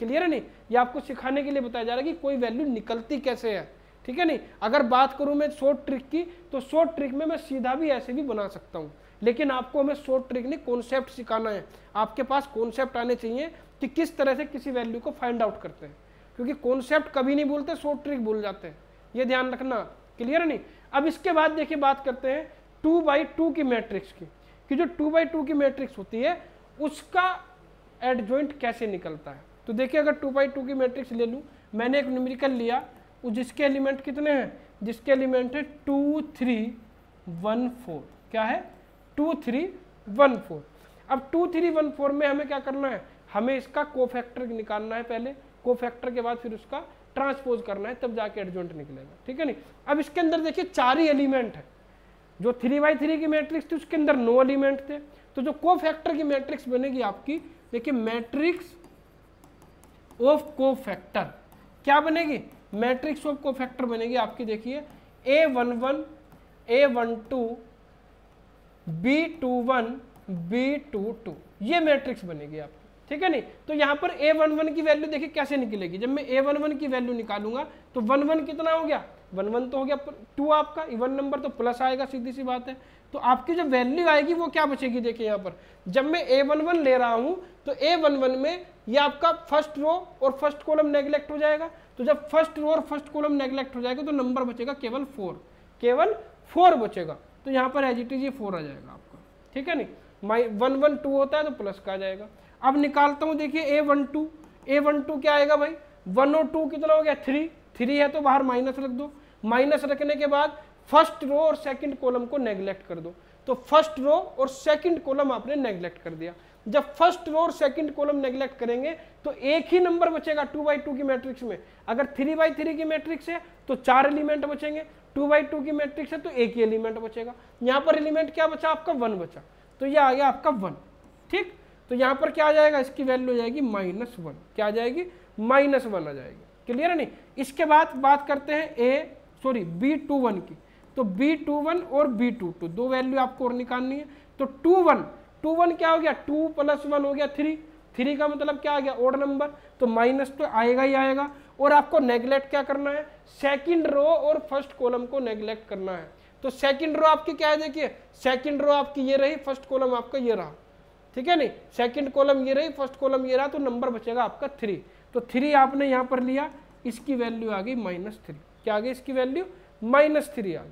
क्लियर है नहीं, ये आपको सिखाने के लिए बताया जा रहा है कि कोई वैल्यू निकलती कैसे है। ठीक है नहीं, अगर बात करूं मैं शॉर्ट ट्रिक की तो शॉर्ट ट्रिक में मैं सीधा भी ऐसे भी बना सकता हूं, लेकिन आपको हमें शॉर्ट ट्रिक नहीं कॉन्सेप्ट सिखाना है। आपके पास कॉन्सेप्ट आने चाहिए कि किस तरह से किसी वैल्यू को फाइंड आउट करते हैं, क्योंकि कॉन्सेप्ट कभी नहीं भूलते, शॉर्ट ट्रिक भूल जाते हैं, ये ध्यान रखना। क्लियर नहीं। अब इसके बाद देखिए बात करते हैं 2/2 की मैट्रिक्स की, कि जो 2/2 की मैट्रिक्स होती है उसका एडजॉइंट कैसे निकलता है। तो देखिए अगर 2/2 की मैट्रिक्स ले लूं, मैंने एक न्यूमेरिकल लिया जिसके एलिमेंट कितने हैं, जिसके एलिमेंट है 2 3 1 4, क्या है 2 3 1 4। अब 2 3 1 4 में हमें क्या करना है, हमें इसका कोफैक्टर निकालना है पहले, कोफैक्टर के बाद फिर उसका ट्रांसपोज करना है, तब जाके एडजॉइंट निकलेगा, ठीक है नहीं। अब इसके अंदर देखिए 4 ही एलिमेंट है, जो 3x3 की मैट्रिक्स थी उसके अंदर 9 एलिमेंट थे, तो जो कोफैक्टर की मैट्रिक्स बनेगी आपकी, देखिए मैट्रिक्स ऑफ कोफैक्टर क्या बनेगी, मैट्रिक्स ऑफ कोफैक्टर बनेगी आपकी, देखिए A11 A12 B21 B22, ये मैट्रिक्स बनेगी आपकी, ठीक है नहीं। तो यहाँ पर A11 की वैल्यू देखिए कैसे निकलेगी, जब मैं A11 की वैल्यू निकालूंगा तो 11 कितना हो गया, 11 तो हो गया 2 आपका, इवन नंबर तो प्लस आएगा, सीधी सी बात है। तो आपकी जो वैल्यू आएगी वो क्या बचेगी, देखिए यहाँ पर जब मैं A11 ले रहा हूँ तो A11 में ये आपका फर्स्ट रो और फर्स्ट कॉलम नेग्लेक्ट हो जाएगा, तो जब फर्स्ट रो और फर्स्ट कॉलम नेग्लेक्ट हो जाएगा तो नंबर बचेगा केवल 4, केवल 4 बचेगा, तो यहाँ पर एज इट इज ये 4 आ जाएगा आपका, ठीक है नहीं। 112 होता है तो प्लस का आ जाएगा। अब निकालता हूँ, देखिए A12 क्या आएगा भाई, 1 और 2 कितना हो गया 3 है तो बाहर माइनस रख दो, माइनस रखने के बाद फर्स्ट रो और सेकंड कॉलम को नेग्लेक्ट कर दो, तो फर्स्ट रो और सेकंड कॉलम आपने नेग्लेक्ट कर दिया। जब फर्स्ट रो और सेकंड कॉलम नेग्लेक्ट करेंगे तो एक ही नंबर बचेगा 2x2 की मैट्रिक्स में। अगर 3x3 की मैट्रिक्स है तो 4 एलिमेंट बचेंगे, 2x2 की मैट्रिक्स है तो एक ही एलिमेंट बचेगा। यहाँ पर एलिमेंट क्या बचा आपका 1 बचा, तो ये आ गया आपका 1, ठीक। तो यहाँ पर क्या आ जाएगा, इसकी वैल्यू हो जाएगी -1, क्या आ जाएगी -1 आ जाएगी, क्लियर है नहीं। इसके बाद बात करते हैं B21 की, तो B21 और B22 दो वैल्यू आपको और निकालनी है। तो 21 क्या हो गया, 2 + 1 हो गया 3 का मतलब क्या आ गया ओड नंबर, तो माइनस तो आएगा ही आएगा। और आपको नेग्लेक्ट क्या करना है, सेकंड रो और फर्स्ट कॉलम को नेग्लेक्ट करना है। तो सेकंड रो आपकी क्या है, देखिए सेकंड रो आपकी ये रही, फर्स्ट कॉलम आपका ये रहा, ठीक है नहीं, सेकंड कॉलम ये रही, फर्स्ट कॉलम ये रहा, तो नंबर बचेगा आपका 3। तो 3 आपने यहाँ पर लिया, इसकी वैल्यू आ गई -3, क्या आ गई इसकी वैल्यू -3 आ गई,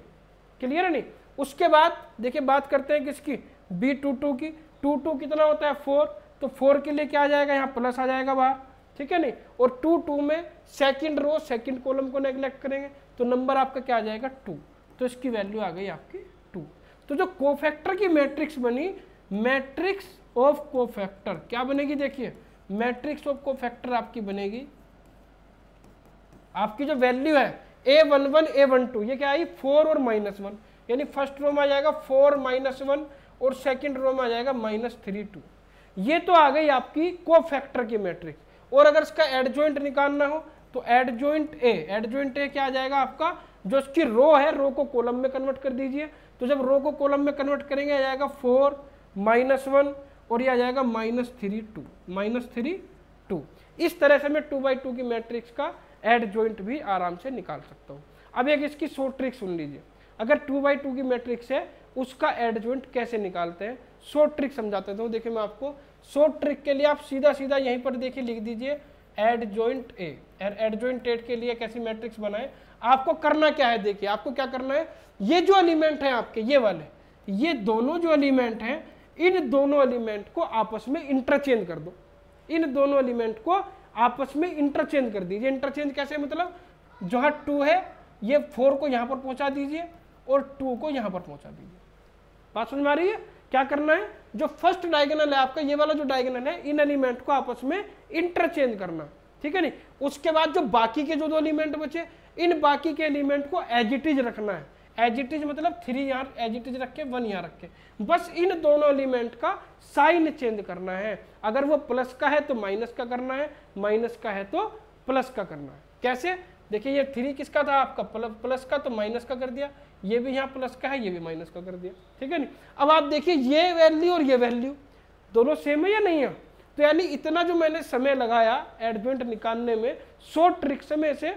क्लियर है नहीं। उसके बाद देखिए बात करते हैं किसकी, B22 की। 22 कितना होता है 4, तो 4 के लिए क्या आ जाएगा, यहाँ प्लस आ जाएगा बाहर, ठीक है नहीं। और 22 में सेकंड रो सेकंड कॉलम को नेग्लेक्ट करेंगे तो नंबर आपका क्या आ जाएगा 2, तो इसकी वैल्यू आ गई आपकी 2। तो जो कोफैक्टर की मैट्रिक्स बनी, मैट्रिक्स ऑफ कोफैक्टर क्या बनेगी, देखिए मैट्रिक्स ऑफ कोफैक्टर आपकी बनेगी, आपकी जो वैल्यू है A11 A12 ये क्या आई 4 और -1, यानी फर्स्ट रो में आ जाएगा 4 -1 और सेकंड रो में आ जाएगा -3 2। ये तो आ गई आपकी कोफैक्टर की मैट्रिक्स। और अगर इसका एडजॉइंट निकालना हो तो एडजॉइंट ए क्या आ जाएगा आपका, जो इसकी रो है रो को कॉलम में कन्वर्ट कर दीजिए। तो जब रो को कॉलम में कन्वर्ट करेंगे आ जाएगा 4 -1 और ये आ जाएगा -3 2। इस तरह से मैं 2x2 की मैट्रिक्स का एडजॉइंट भी आराम से निकाल सकता हूँ। अब एक इसकी शॉर्ट ट्रिक सुन लीजिए, अगर 2x2 की मैट्रिक्स है उसका एडजॉइंट कैसे निकालते हैं, शॉर्ट ट्रिक समझाते हूँ। देखिए मैं आपको शॉर्ट ट्रिक के लिए आप सीधा यहीं पर देखिए लिख दीजिए एडजॉइंट ए। एडजॉइंट ए के लिए कैसी मैट्रिक्स बनाए, आपको करना क्या है, देखिए आपको क्या करना है, ये जो एलिमेंट है आपके ये वाले, ये दोनों जो एलिमेंट हैं इन दोनों एलिमेंट को आपस में इंटरचेंज कर दो, इन दोनों एलिमेंट को आपस में इंटरचेंज कर दीजिए। इंटरचेंज कैसे, मतलब जहां 2 है ये 4 को यहां पर पहुंचा दीजिए और 2 को यहां पर पहुंचा दीजिए। बात समझ में आ रही है, क्या करना है, जो फर्स्ट डायगोनल है आपका ये वाला जो डायगोनल है इन एलिमेंट को आपस में इंटरचेंज करना, ठीक है नहीं। उसके बाद जो बाकी के जो 2 एलिमेंट बचे इन बाकी के एलिमेंट को एज इट इज रखना है। एज इट इज मतलब 3 यहाँ एज इट इज रख के 1 यहाँ रख के, बस इन दोनों एलिमेंट का साइन चेंज करना है। अगर वो प्लस का है तो माइनस का करना है, माइनस का है तो प्लस का करना है। कैसे, देखिए ये 3 किसका था आपका, प्लस का, तो माइनस का कर दिया, ये भी यहाँ प्लस का है ये भी माइनस का कर दिया, ठीक है नहीं। अब आप देखिए ये वैल्यू और ये वैल्यू दोनों सेम है या नहीं है, तो यानी इतना जो मैंने समय लगाया एडजॉइंट निकालने में, शॉर्ट ट्रिक से मैं इसे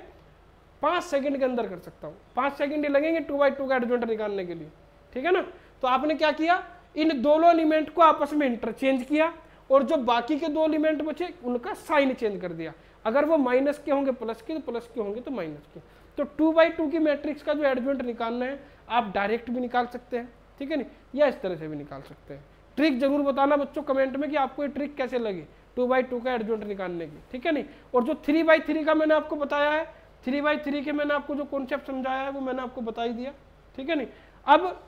5 सेकंड के अंदर कर सकता हूँ। 5 सेकंड ही लगेंगे 2x2 का एडजॉइंट निकालने के लिए, ठीक है ना। तो आपने क्या किया, इन दोनों एलिमेंट को आपस में इंटरचेंज किया और जो बाकी के 2 एलिमेंट बचे उनका साइन चेंज कर दिया। अगर वो माइनस के होंगे प्लस के, तो प्लस के होंगे तो माइनस के। तो 2x2 की मैट्रिक्स का जो एडजॉइंट निकालना है आप डायरेक्ट भी निकाल सकते हैं, ठीक है नहीं, या इस तरह से भी निकाल सकते हैं। ट्रिक जरूर बताना बच्चों कमेंट में कि आपको ये ट्रिक कैसे लगी 2x2 का एडजॉइंट निकालने की, ठीक है नहीं। और जो 3x3 का मैंने आपको बताया है, 3x3 के मैंने आपको जो कॉन्सेप्ट समझाया है वो मैंने आपको बता ही दिया, ठीक है नहीं। अब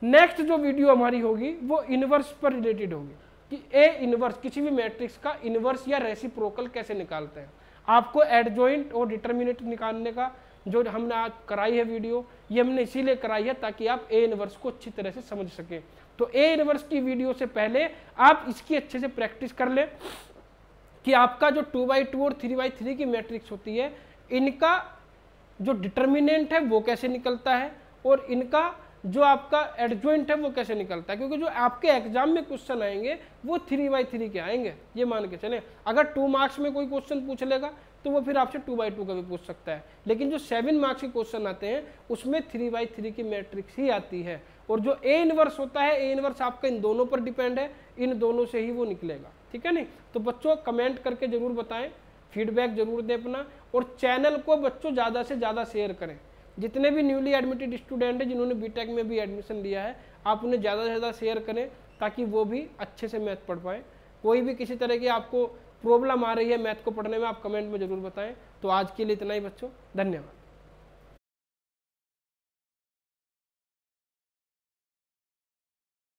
नेक्स्ट जो वीडियो हमारी होगी वो इनवर्स पर रिलेटेड होगी कि ए इनवर्स किसी भी मैट्रिक्स का इनवर्स या रेसिप्रोकल कैसे निकालते हैं। आपको एडजॉइंट और डिटर्मिनेंट निकालने का जो हमने आज कराई है वीडियो, ये हमने इसीलिए कराई है ताकि आप ए इनवर्स को अच्छी तरह से समझ सकें। तो ए इनवर्स की वीडियो से पहले आप इसकी अच्छे से प्रैक्टिस कर लें कि आपका जो 2x2 और 3x3 की मैट्रिक्स होती है, इनका जो डिटर्मिनेंट है वो कैसे निकलता है और इनका जो आपका एडजॉइंट है वो कैसे निकलता है, क्योंकि जो आपके एग्जाम में क्वेश्चन आएंगे वो 3x3 के आएंगे, ये मान के चलें। अगर 2 मार्क्स में कोई क्वेश्चन पूछ लेगा तो वो फिर आपसे 2x2 का भी पूछ सकता है, लेकिन जो 7 मार्क्स के क्वेश्चन आते हैं उसमें 3x3 की मैट्रिक्स ही आती है। और जो ए इनवर्स होता है, ए इनवर्स आपका इन दोनों पर डिपेंड है, इन दोनों से ही वो निकलेगा, ठीक है नहीं। तो बच्चों कमेंट करके जरूर बताएं, फीडबैक जरूर दें अपना, और चैनल को बच्चों ज़्यादा से ज़्यादा शेयर करें। जितने भी न्यूली एडमिटेड स्टूडेंट हैं जिन्होंने बीटेक में भी एडमिशन लिया है, आप उन्हें ज़्यादा से ज़्यादा शेयर करें ताकि वो भी अच्छे से मैथ पढ़ पाएँ। कोई भी किसी तरह की आपको प्रॉब्लम आ रही है मैथ को पढ़ने में, आप कमेंट में ज़रूर बताएं। तो आज के लिए इतना ही बच्चों, धन्यवाद।